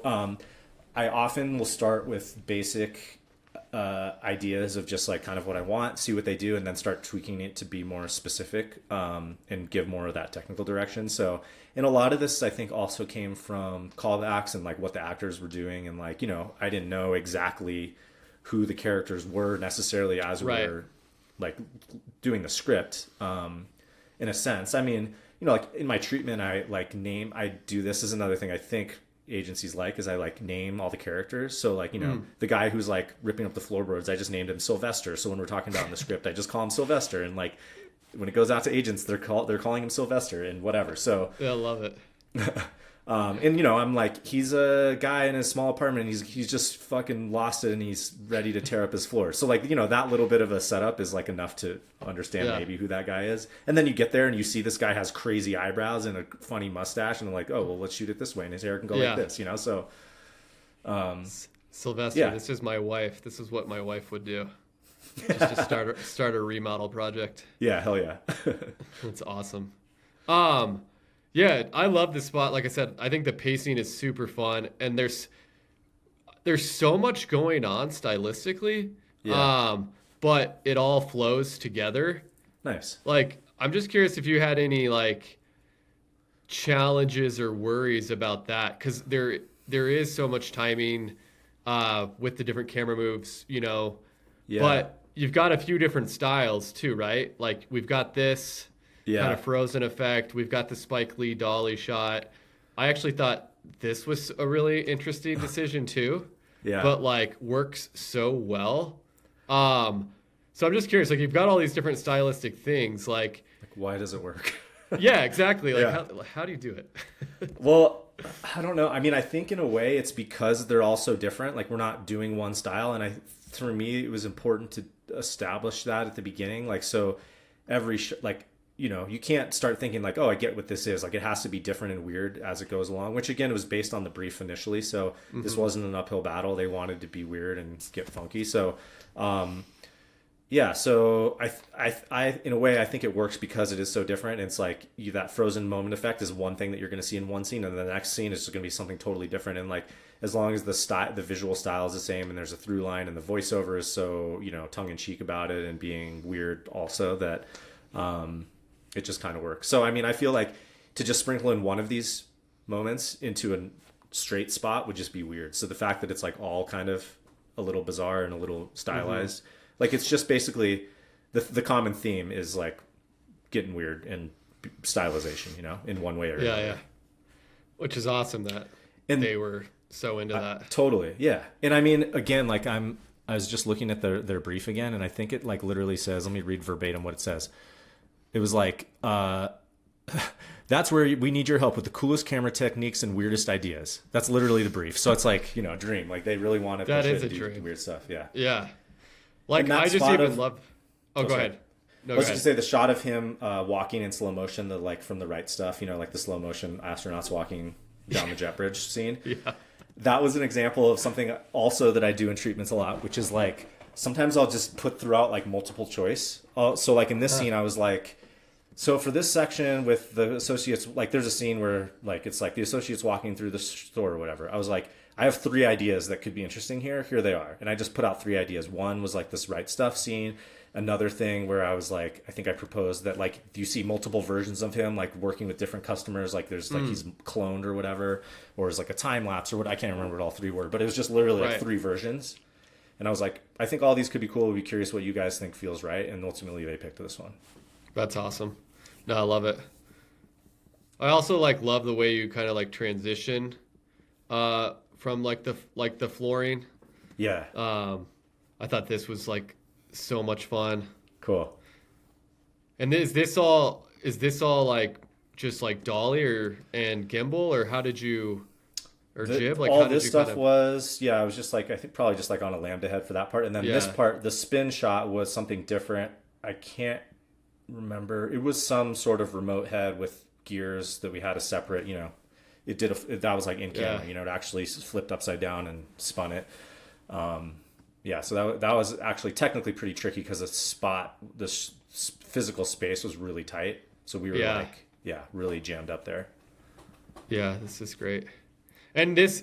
I often will start with basic ideas of just like kind of what I want, see what they do, and then start tweaking it to be more specific and give more of that technical direction. So, and a lot of this I think also came from callbacks and like what the actors were doing, and like, I didn't know exactly who the characters were necessarily as we were like doing the script, in a sense. I mean, you know, like in my treatment, I do this is another thing I think agencies is I like name all the characters. So like, you know, the guy who's like ripping up the floorboards, I just named him Sylvester. So when we're talking about in the script, I just call him Sylvester. And like when it goes out to agents, they're calling him Sylvester and whatever. So Yeah, I love it. and you know, I'm like, he's a guy in a small apartment. He's just fucking lost it and he's ready to tear up his floor. So like, you know, that little bit of a setup is like enough to understand maybe who that guy is. And then you get there and you see this guy has crazy eyebrows and a funny mustache, and I'm like, oh well, let's shoot it this way, and his hair can go like this, you know. So Sylvester, this is my wife. This is what my wife would do. Just to start a remodel project. Yeah, hell yeah. That's awesome. Yeah, I love this spot. Like I said, I think the pacing is super fun, and there's so much going on stylistically. Yeah. But it all flows together. Nice. Like, I'm just curious if you had any like challenges or worries about that, because there is so much timing with the different camera moves, you know. Yeah. But you've got a few different styles too, right? Like we've got this kind of frozen effect. We've got the Spike Lee dolly shot. I actually thought this was a really interesting decision too. Yeah. But like works so well. So I'm just curious, like you've got all these different stylistic things, like why does it work? yeah, exactly. Like Yeah. how do you do it? Well, I don't know. I mean, I think in a way it's because they're all so different. Like we're not doing one style, and for me it was important to establish that at the beginning. Like so, every like, you know, you can't start thinking like, oh, I get what this is. Like it has to be different and weird as it goes along. Which again, it was based on the brief initially, so this wasn't an uphill battle. They wanted to be weird and get funky. So, yeah. So I in a way I think it works because it is so different. It's like that frozen moment effect is one thing that you're going to see in one scene, and the next scene is just going to be something totally different. And like as long as the visual style is the same, and there's a through line, and the voiceover is so, you know, tongue in cheek about it and being weird also, that it just kind of works. So I mean, I feel like to just sprinkle in one of these moments into a straight spot would just be weird. So the fact that it's like all kind of a little bizarre and a little stylized, like it's just basically the common theme is like getting weird and stylization, you know, in one way or another. Yeah. Which is awesome that they were so into that. Totally. Yeah. And I mean, again, like I was just looking at their brief again, and I think it like literally says, let me read verbatim what it says. It was like, that's where we need your help with the coolest camera techniques and weirdest ideas. That's literally the brief. So it's like, you know, a dream. Like they really want to That push is it a and do dream. weird stuff. Yeah. Yeah. Like And that I just spot even of- love. Oh, go sorry. ahead. No, I go was ahead. going to say the shot of him walking in slow motion, the like from the right stuff, you know, like the slow motion astronauts walking down the jet bridge scene. Yeah. That was an example of something also that I do in treatments a lot, which is like sometimes I'll just put throughout like multiple choice. So like in this scene, I was like, so for this section with the associates, like there's a scene where like it's like the associates walking through the store or whatever. I was like, I have 3 ideas that could be interesting here. Here they are. And I just put out 3 ideas. One was like this right stuff scene. Another thing where I was like, I think I proposed that like you see multiple versions of him like working with different customers. Like there's like he's cloned or whatever, or it's like a time lapse or what. I can't remember what all 3 were, but it was just literally like Right. 3 versions. And I was like, I think all these could be cool. I'd be curious what you guys think feels right. And ultimately they picked this one. That's awesome. No, I love it. I also like love the way you kind of like transition from like the flooring. Yeah. I thought this was like so much fun. Cool. And is this all like just like dolly and gimbal, or how did you jib? Like all how did this you stuff kind of... was, I was just like, I think probably just like on a lambda head for that part. And then this Yeah. part, the spin shot was something different. I can't remember. It was some sort of remote head with gears that we had a separate, you know, that was like in camera, Yeah. you know, it actually flipped upside down and spun it. Yeah. So that was actually technically pretty tricky because the physical space was really tight. So we were really jammed up there. Yeah, this is great. And this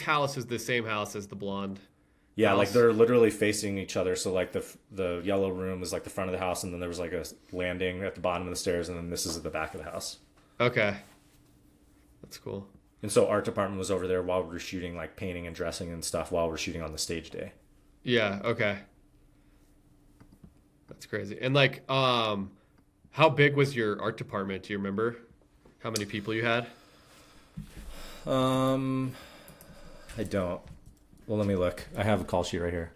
house is the same house as the blonde. Yeah, house. like they're literally facing each other. So like the yellow room is like the front of the house, and then there was like a landing at the bottom of the stairs, and then this is at the back of the house. Okay. That's cool. And so art department was over there while we were shooting like painting and dressing and stuff while we're shooting on the stage day. Yeah, okay. That's crazy. And like, how big was your art department? Do you remember how many people you had? I don't. Well, let me look. I have a call sheet right here.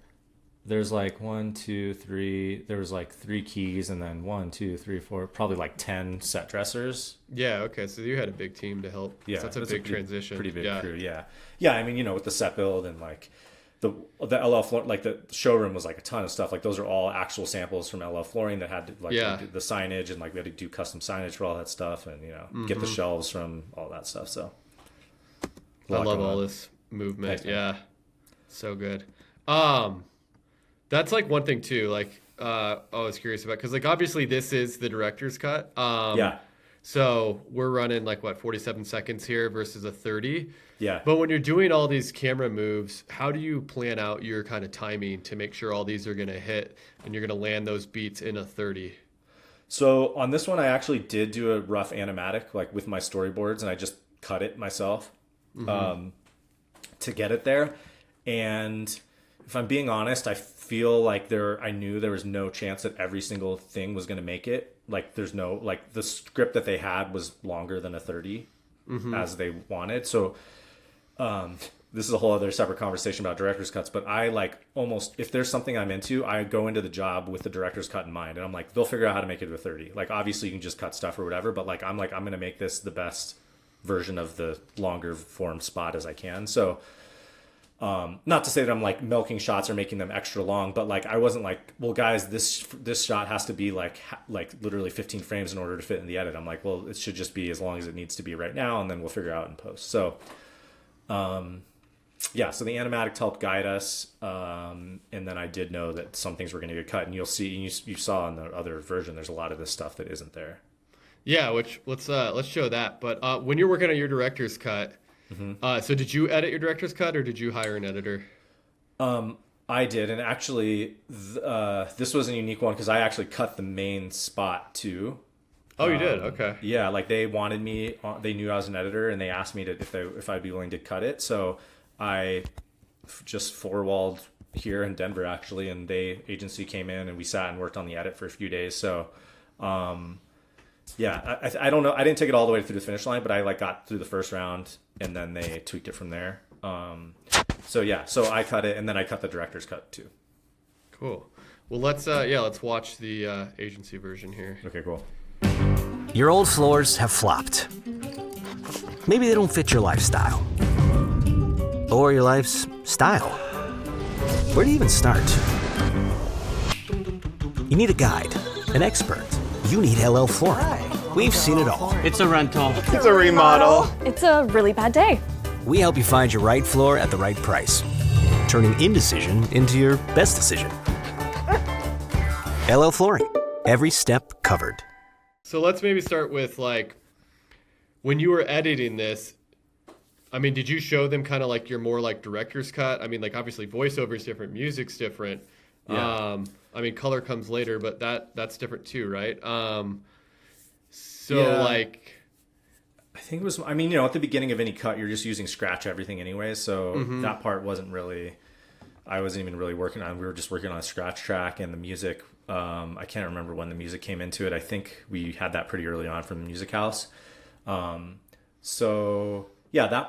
There's like 1, 2, 3. There was like 3 keys, and then 1, 2, 3, 4. Probably like 10 set dressers. Yeah. Okay. So you had a big team to help. Yeah, So that's a big transition. Pretty big yeah. crew. Yeah. Yeah. I mean, with the set build and like the LL floor, like the showroom was like a ton of stuff. Like those are all actual samples from LL Flooring that had like the signage, and like we had to do custom signage for all that stuff, and get the shelves from all that stuff. So I love all this movement. Thanks, man. Yeah. So good. That's like one thing too, like I was curious about, because like obviously this is the director's cut. Yeah. So we're running like 47 seconds here versus a 30. Yeah. But when you're doing all these camera moves, how do you plan out your kind of timing to make sure all these are going to hit and you're going to land those beats in a 30? So on this one, I actually did do a rough animatic, like with my storyboards, and I just cut it myself to get it there. And if I'm being honest, I feel like I knew there was no chance that every single thing was going to make it. Like there's no, like the script that they had was longer than a 30 as they wanted. So this is a whole other separate conversation about director's cuts, but I like almost, if there's something I'm into, I go into the job with the director's cut in mind, and I'm like, they'll figure out how to make it to a 30. Like obviously you can just cut stuff or whatever, but like I'm going to make this the best version of the longer form spot as I can. So not to say that I'm like milking shots or making them extra long, but like I wasn't like, well guys, this shot has to be like literally 15 frames in order to fit in the edit. I'm like, well, it should just be as long as it needs to be right now, and then we'll figure out in post. So so the animatics helped guide us, and then I did know that some things were going to get cut, and you'll see, you saw in the other version, there's a lot of this stuff that isn't there. Yeah, which let's show that. But when you're working on your director's cut, so did you edit your director's cut or did you hire an editor? I did, and actually this was a unique one because I actually cut the main spot too. Oh, you did? Okay. Yeah, like they wanted me. They knew I was an editor, and they asked me if I'd be willing to cut it. So I just four-walled here in Denver actually, and agency came in and we sat and worked on the edit for a few days. So I don't know. I didn't take it all the way through the finish line, but I like got through the first round, and then they tweaked it from there. So I cut it, and then I cut the director's cut too. Cool. Well, let's watch the agency version here. Okay, cool. Your old floors have flopped. Maybe they don't fit your lifestyle. Or your life's style. Where do you even start? You need a guide, an expert. You need LL Flooring. We've seen it all. It's a rental. It's a remodel. It's a really bad day. We help you find your right floor at the right price, turning indecision into your best decision. LL Flooring. Every step covered. So let's maybe start with like, when you were editing this, I mean, did you show them kind of like your more like director's cut? I mean, like obviously voiceover is different, music's different. Yeah. I mean, color comes later, but that's different too, right? I think it was, at the beginning of any cut, you're just using scratch everything anyway. So that part I wasn't even really working on. We were just working on a scratch track, and the music. I can't remember when the music came into it. I think we had that pretty early on from the music house. That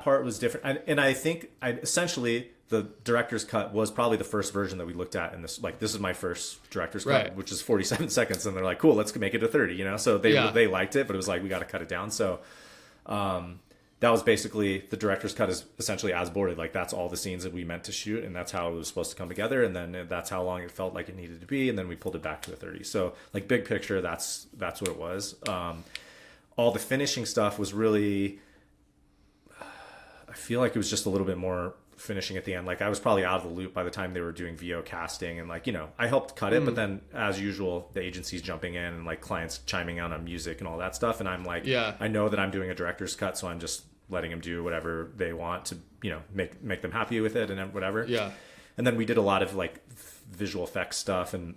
part was different. And I think essentially the director's cut was probably the first version that we looked at in this. Like, this is my first director's cut, which is 47 seconds. And they're like, cool, let's make it to 30, So they liked it, but it was like, we got to cut it down. So, that was basically the director's cut is essentially as boarded. Like, that's all the scenes that we meant to shoot, and that's how it was supposed to come together. And then that's how long it felt like it needed to be. And then we pulled it back to the 30. So like big picture, that's what it was. All the finishing stuff was really, I feel like it was just a little bit more finishing at the end. Like, I was probably out of the loop by the time they were doing VO casting, and like, I helped cut it, but then as usual, the agency's jumping in and like clients chiming in on music and all that stuff. And I'm like, I know that I'm doing a director's cut, so I'm just letting them do whatever they want to, make them happy with it and whatever. Yeah. And then we did a lot of like visual effects stuff, and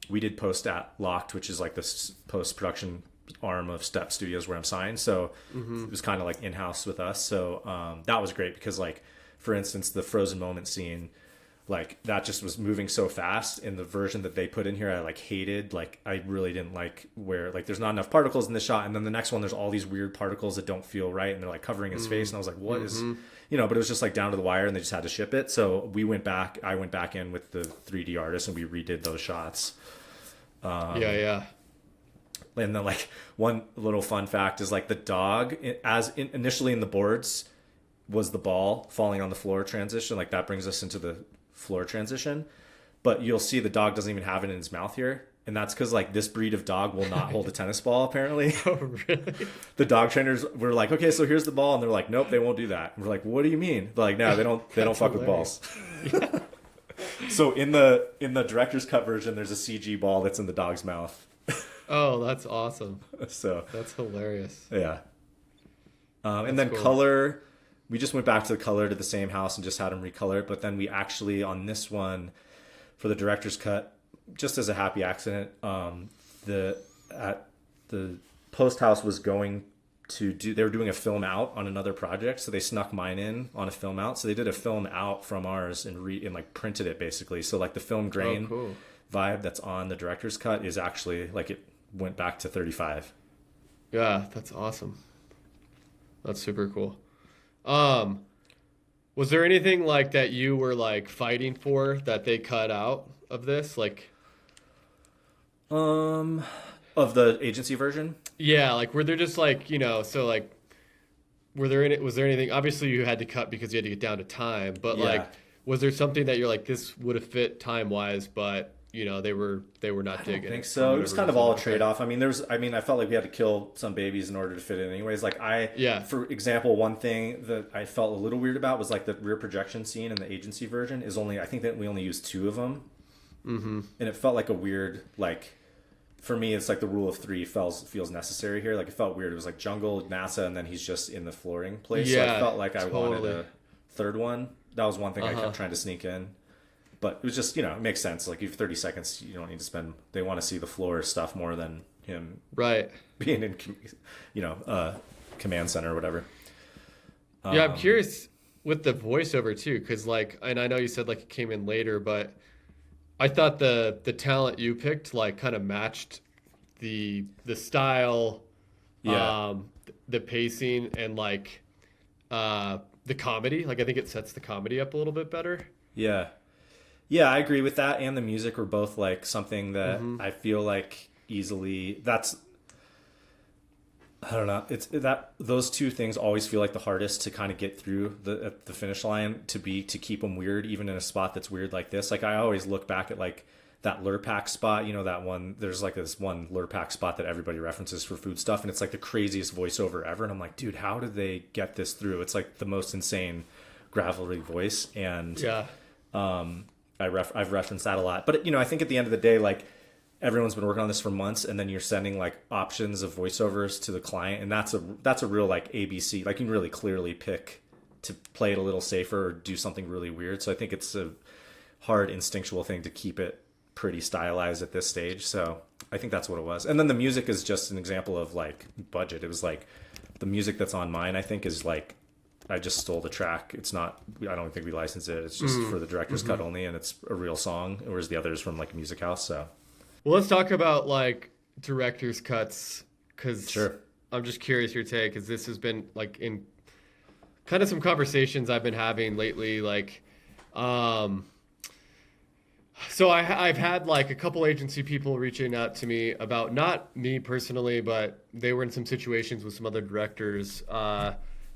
we did post at Locked, which is like this post-production arm of Step Studios where I'm signed. So it was kind of like in-house with us. So that was great because, like, for instance, the frozen moment scene, like that just was moving so fast. In the version that they put in here, I like hated, like I really didn't like where like there's not enough particles in this shot, and then the next one there's all these weird particles that don't feel right, and they're like covering his face, and I was like, what is, you know, but it was just like down to the wire, and they just had to ship it. So I went back in with the 3D artist, and we redid those shots. Yeah. And then like one little fun fact is like the dog initially in the boards was the ball falling on the floor transition. Like that brings us into the floor transition, but you'll see the dog doesn't even have it in his mouth here. And that's because like this breed of dog will not hold a tennis ball apparently. Oh, really? The dog trainers were like, okay, so here's the ball. And they're like, nope, they won't do that. And we're like, what do you mean? They're like, no, they don't fuck with balls. So in the director's cut version, there's a CG ball that's in the dog's mouth. Oh, that's awesome. So That's hilarious. yeah. And then cool. color, we just went back to the color to the same house and just had them recolor it. But then we actually, on this one, for the director's cut, just as a happy accident, the post house was going to do, they were doing a film out on another project. So they snuck mine in on a film out. So they did a film out from ours and like printed it basically. So like the film grain cool. vibe that's on the director's cut is actually like it went back to 35. Yeah, that's awesome. That's super cool. Was there anything like that you were like fighting for that they cut out of this? Like, Of the agency version? yeah, like were there just like, you know, so like, was there anything, obviously you had to cut because you had to get down to time, but Yeah. like, was there something that you're like, this would have fit time wise, but you know, they were not digging I think it so. for It was whatever kind of reason. all a Okay. trade-off. I felt like we had to kill some babies in order to fit it anyways. Like for example, one thing that I felt a little weird about was like the rear projection scene in the agency version is only, I think that we only used 2 of them. Mm-hmm. And it felt like a weird, like, for me, it's like the rule of 3 feels necessary here. Like it felt weird. It was like jungle, NASA, and then he's just in the flooring place. So I Yeah, felt like I wanted totally. a third one. That was one thing I kept trying to sneak in. But it was just, you know, it makes sense. Like, you have 30 seconds, you don't need to spend... They want to see the floor stuff more than him Right. being in, you know, command center or whatever. Yeah, I'm curious with the voiceover too, because like, and I know you said like it came in later, but I thought the talent you picked like kind of matched the style, Yeah. the pacing, and like the comedy. Like I think it sets the comedy up a little bit better. Yeah. Yeah, I agree with that. And the music were both like something that I feel like easily... That's... I don't know. It's that those 2 things always feel like the hardest to kind of get through the finish line to keep them weird, even in a spot that's weird like this. Like I always look back at like that Lurpak spot, you know, that one, there's like this one Lurpak spot that everybody references for food stuff. And it's like the craziest voiceover ever. And I'm like, dude, how did they get this through? It's like the most insane gravelly voice. And Yeah. I've referenced that a lot. But, you know, I think at the end of the day, like everyone's been working on this for months, and then you're sending like options of voiceovers to the client. And that's a real like ABC. Like you can really clearly pick to play it a little safer or do something really weird. So I think it's a hard instinctual thing to keep it pretty stylized at this stage. So I think that's what it was. And then the music is just an example of like budget. It was like the music that's on mine, I think, is like, I just stole the track. It's not, I don't think we licensed it. It's just for the director's cut only, and it's a real song, whereas the others from like a music house. So Well, let's talk about like director's cuts, because Sure. I'm just curious your take, because this has been like in kind of some conversations I've been having lately. Like, so I've had like a couple agency people reaching out to me about, not me personally, but they were in some situations with some other directors,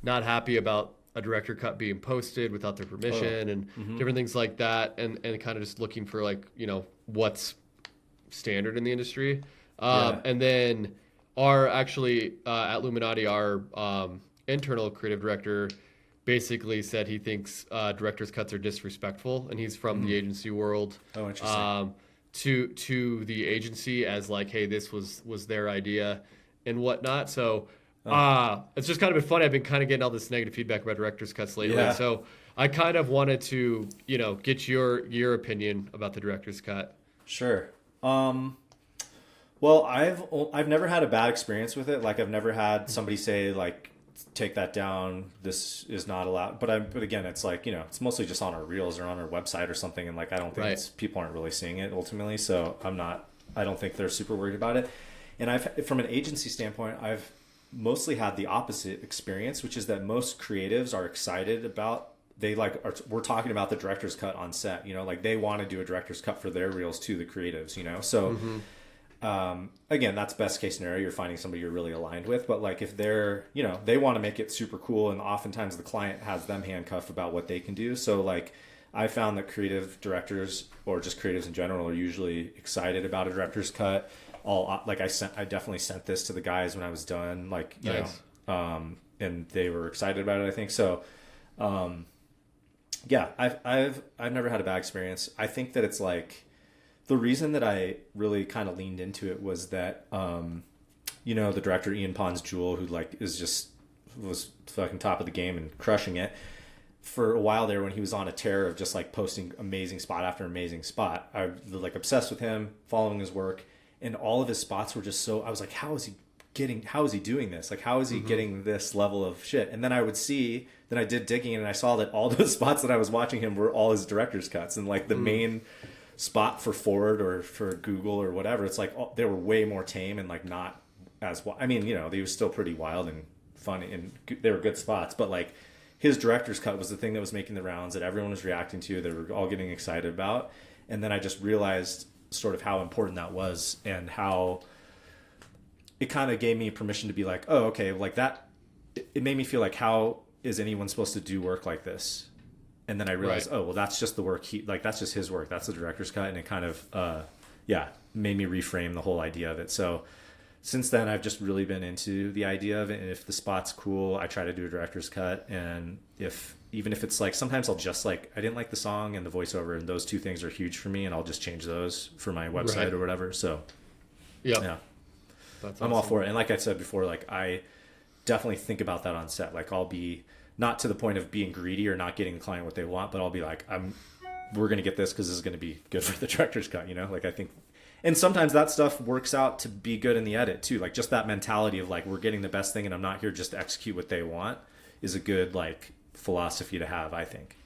not happy about a director cut being posted without their permission and different things like that, and kind of just looking for like, you know, what's standard in the industry. And then our actually at Luminati, our internal creative director basically said he thinks director's cuts are disrespectful, and he's from the agency world. Oh, interesting. To the agency as like, hey, this was their idea and whatnot. So it's just kind of been funny. I've been kind of getting all this negative feedback about director's cuts lately. Yeah. So I kind of wanted to, you know, get your opinion about the director's cut. Sure. Well, I've never had a bad experience with it. Like I've never had somebody say like take that down. This is not allowed. But again, it's like, it's mostly just on our reels or on our website or something. And like, I don't think people aren't really seeing it ultimately. So I don't think they're super worried about it. And from an agency standpoint, I've mostly had the opposite experience, which is that most creatives are excited about, we're talking about the director's cut on set, like they want to do a director's cut for their reels to the creatives, so again, that's best case scenario. You're finding somebody you're really aligned with, but like if they're, they want to make it super cool, and oftentimes the client has them handcuffed about what they can do. So like I found that creative directors or just creatives in general are usually excited about a director's cut. I definitely sent this to the guys when I was done, like, Nice. And they were excited about it, I think. So, yeah, I've never had a bad experience. I think that it's like, the reason that I really kind of leaned into it was that, the director Ian Pons Jewel, who like was fucking top of the game and crushing it for a while there, when he was on a tear of just like posting amazing spot after amazing spot. I was like obsessed with him, following his work, and all of his spots were just so, I was like, how is he doing this? Like, how is he getting this level of shit? And then I did digging, and I saw that all those spots that I was watching him were all his director's cuts, and like the main spot for Ford or for Google or whatever, it's like they were way more tame and like not as, I mean, they were still pretty wild and funny, and they were good spots, but like his director's cut was the thing that was making the rounds, that everyone was reacting to, they were all getting excited about. And then I just realized sort of how important that was, and how it kind of gave me permission to be like, oh, okay, like that, it made me feel like, how is anyone supposed to do work like this? And then I realized, oh, well, that's just the work that's just his work. That's the director's cut. And it kind of, made me reframe the whole idea of it. So since then, I've just really been into the idea of it. And if the spot's cool, I try to do a director's cut. And even if it's like, sometimes I'll just like, I didn't like the song and the voiceover, and those two things are huge for me, and I'll just change those for my website or whatever. So yeah, that's awesome. I'm all for it. And like I said before, like I definitely think about that on set. Like I'll be, not to the point of being greedy or not getting the client what they want, but I'll be like, we're going to get this because this is going to be good for the director's cut, like I think. And sometimes that stuff works out to be good in the edit too. Like just that mentality of like, we're getting the best thing and I'm not here just to execute what they want, is a good like philosophy to have, I think.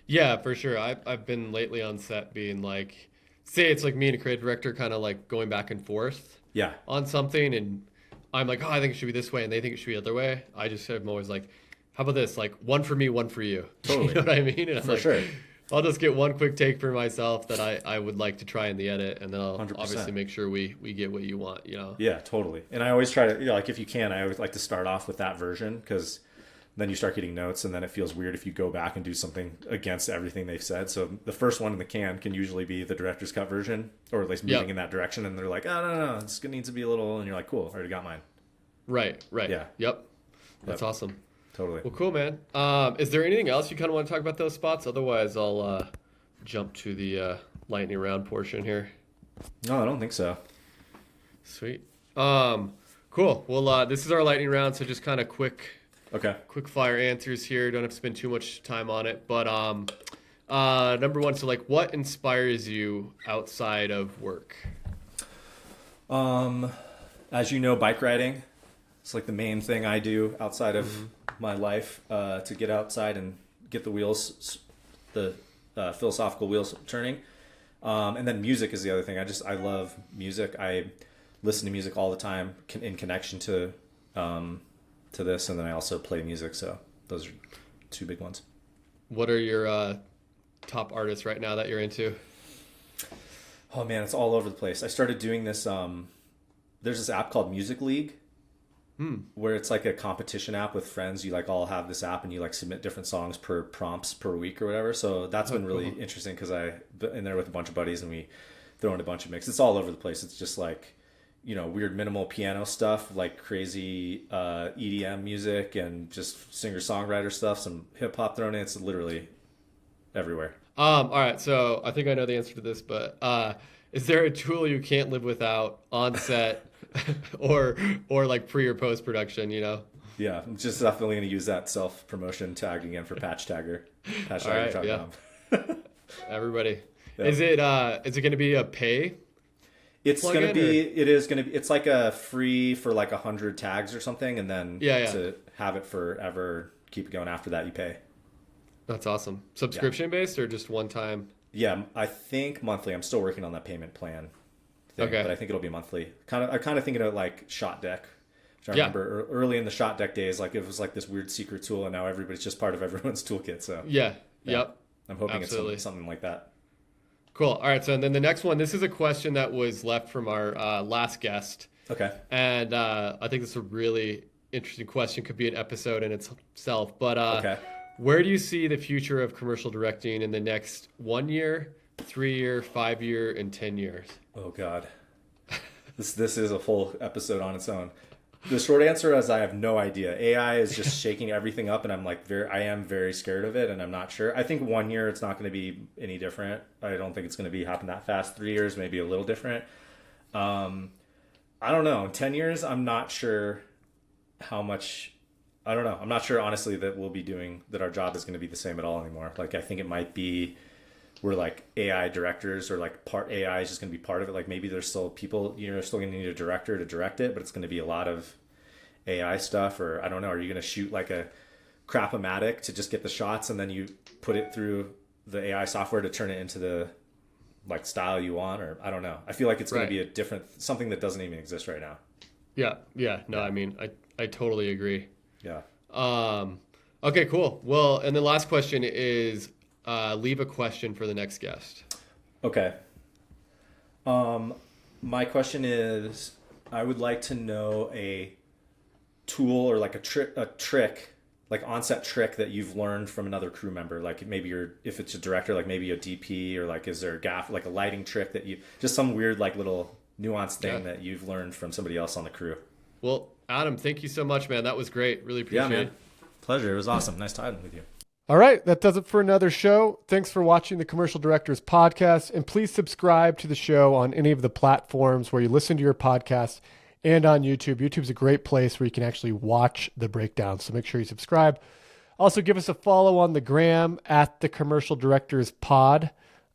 Yeah, for sure. I've been lately on set being like, say it's like me and a creative director kind of like going back and forth on something, and I'm like, oh, I think it should be this way, and they think it should be the other way. I'm always like, how about this? Like, one for me, one for you. Totally. You know what I mean? And for sure. I'll just get one quick take for myself that I would like to try in the edit, and then I'll 100%. Obviously make sure we get what you want, Yeah, totally. And I always try to, like if you can, I always like to start off with that version, because then you start getting notes, and then it feels weird if you go back and do something against everything they've said. So the first one in the can usually be the director's cut version, or at least moving in that direction, and they're like, oh, no, this needs to be a little, and you're like, cool, I already got mine. Right. Yeah. Yep. That's awesome. Totally. Well, cool, man. Is there anything else you kind of want to talk about those spots? Otherwise, I'll jump to the lightning round portion here. No, I don't think so. Sweet. Cool. Well, this is our lightning round, so just kind of quick fire answers here. Don't have to spend too much time on it. But number one, so like, what inspires you outside of work? As you know, bike riding. It's like the main thing I do outside of my life, to get outside and get the wheels, the philosophical wheels turning. And then music is the other thing. I love music. I listen to music all the time in connection to this. And then I also play music. So those are two big ones. What are your top artists right now that you're into? Oh man, it's all over the place. I started doing this. There's this app called Music League, where it's like a competition app with friends. You like all have this app, and you like submit different songs per prompts per week or whatever. So that's been really interesting, because I'm in there with a bunch of buddies, and we throw in a bunch of mix. It's all over the place. It's just like, weird minimal piano stuff, like crazy EDM music, and just singer-songwriter stuff, some hip-hop thrown in. It's literally everywhere. All right, so I think I know the answer to this, but is there a tool you can't live without on set or like pre or post production, Yeah, I'm just definitely going to use that self-promotion tag again for Patch Tagger. PatchTagger.com. Everybody. Yep. Is it going to be a pay? It's plug going to in, be, or? it is going to be, it's like a free for like 100 tags or something. And then to have it forever, keep it going after that, you pay. That's awesome. Subscription based or just one time? Yeah, I think monthly. I'm still working on that payment plan thing, Okay. but I think it'll be monthly. I kind of think of it like Shot Deck. Which I remember early in the Shot Deck days, like it was like this weird secret tool, and now everybody's just part of everyone's toolkit. So Yep. I'm hoping Absolutely. it's something like that. Cool. All right. So then the next one, this is a question that was left from our last guest. Okay. And I think this is a really interesting question. Could be an episode in itself. But Okay. where do you see the future of commercial directing in the next 1 year, 3 year, 5 year, and 10 years? Oh God, this is a full episode on its own. The short answer is I have no idea. AI is just shaking everything up, and I am very scared of it, and I'm not sure. I think 1 year it's not going to be any different. I don't think it's going to happen that fast. 3 years maybe a little different. I don't know. 10 years, I'm not sure how much. I don't know. I'm not sure honestly that our job is going to be the same at all anymore. Like I think it might be. We're like AI directors or like part AI is just going to be part of it. Like maybe there's still people, you're still going to need a director to direct it, but it's going to be a lot of AI stuff. Or I don't know, are you going to shoot like a Crap-O-Matic to just get the shots and then you put it through the AI software to turn it into the like style you want? Or I don't know. I feel like it's going to be a different, something that doesn't even exist right now. Yeah. No, I mean, I totally agree. Yeah. Okay, cool. Well, and the last question is, leave a question for the next guest. Okay. My question is, I would like to know a tool or like a trick, like on-set trick that you've learned from another crew member. Like maybe if it's a director, like maybe a DP, or like is there a gaff, like a lighting trick that just some weird like little nuanced thing that you've learned from somebody else on the crew. Well, Adam, thank you so much, man. That was great. Really appreciate it. Pleasure. It was awesome. Nice talking with you. All right, that does it for another show. Thanks for watching the Commercial Directors Podcast, and please subscribe to the show on any of the platforms where you listen to your podcast and on YouTube. YouTube's a great place where you can actually watch the breakdown, so make sure you subscribe. Also, give us a follow on the gram at the Commercial Directors Pod,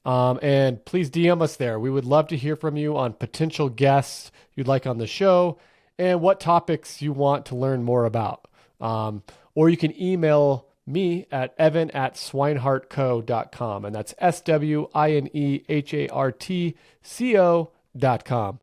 and please DM us there. We would love to hear from you on potential guests you'd like on the show and what topics you want to learn more about. Or you can email me at evan@swinehartco.com, and that's SWINEHARTCO.com.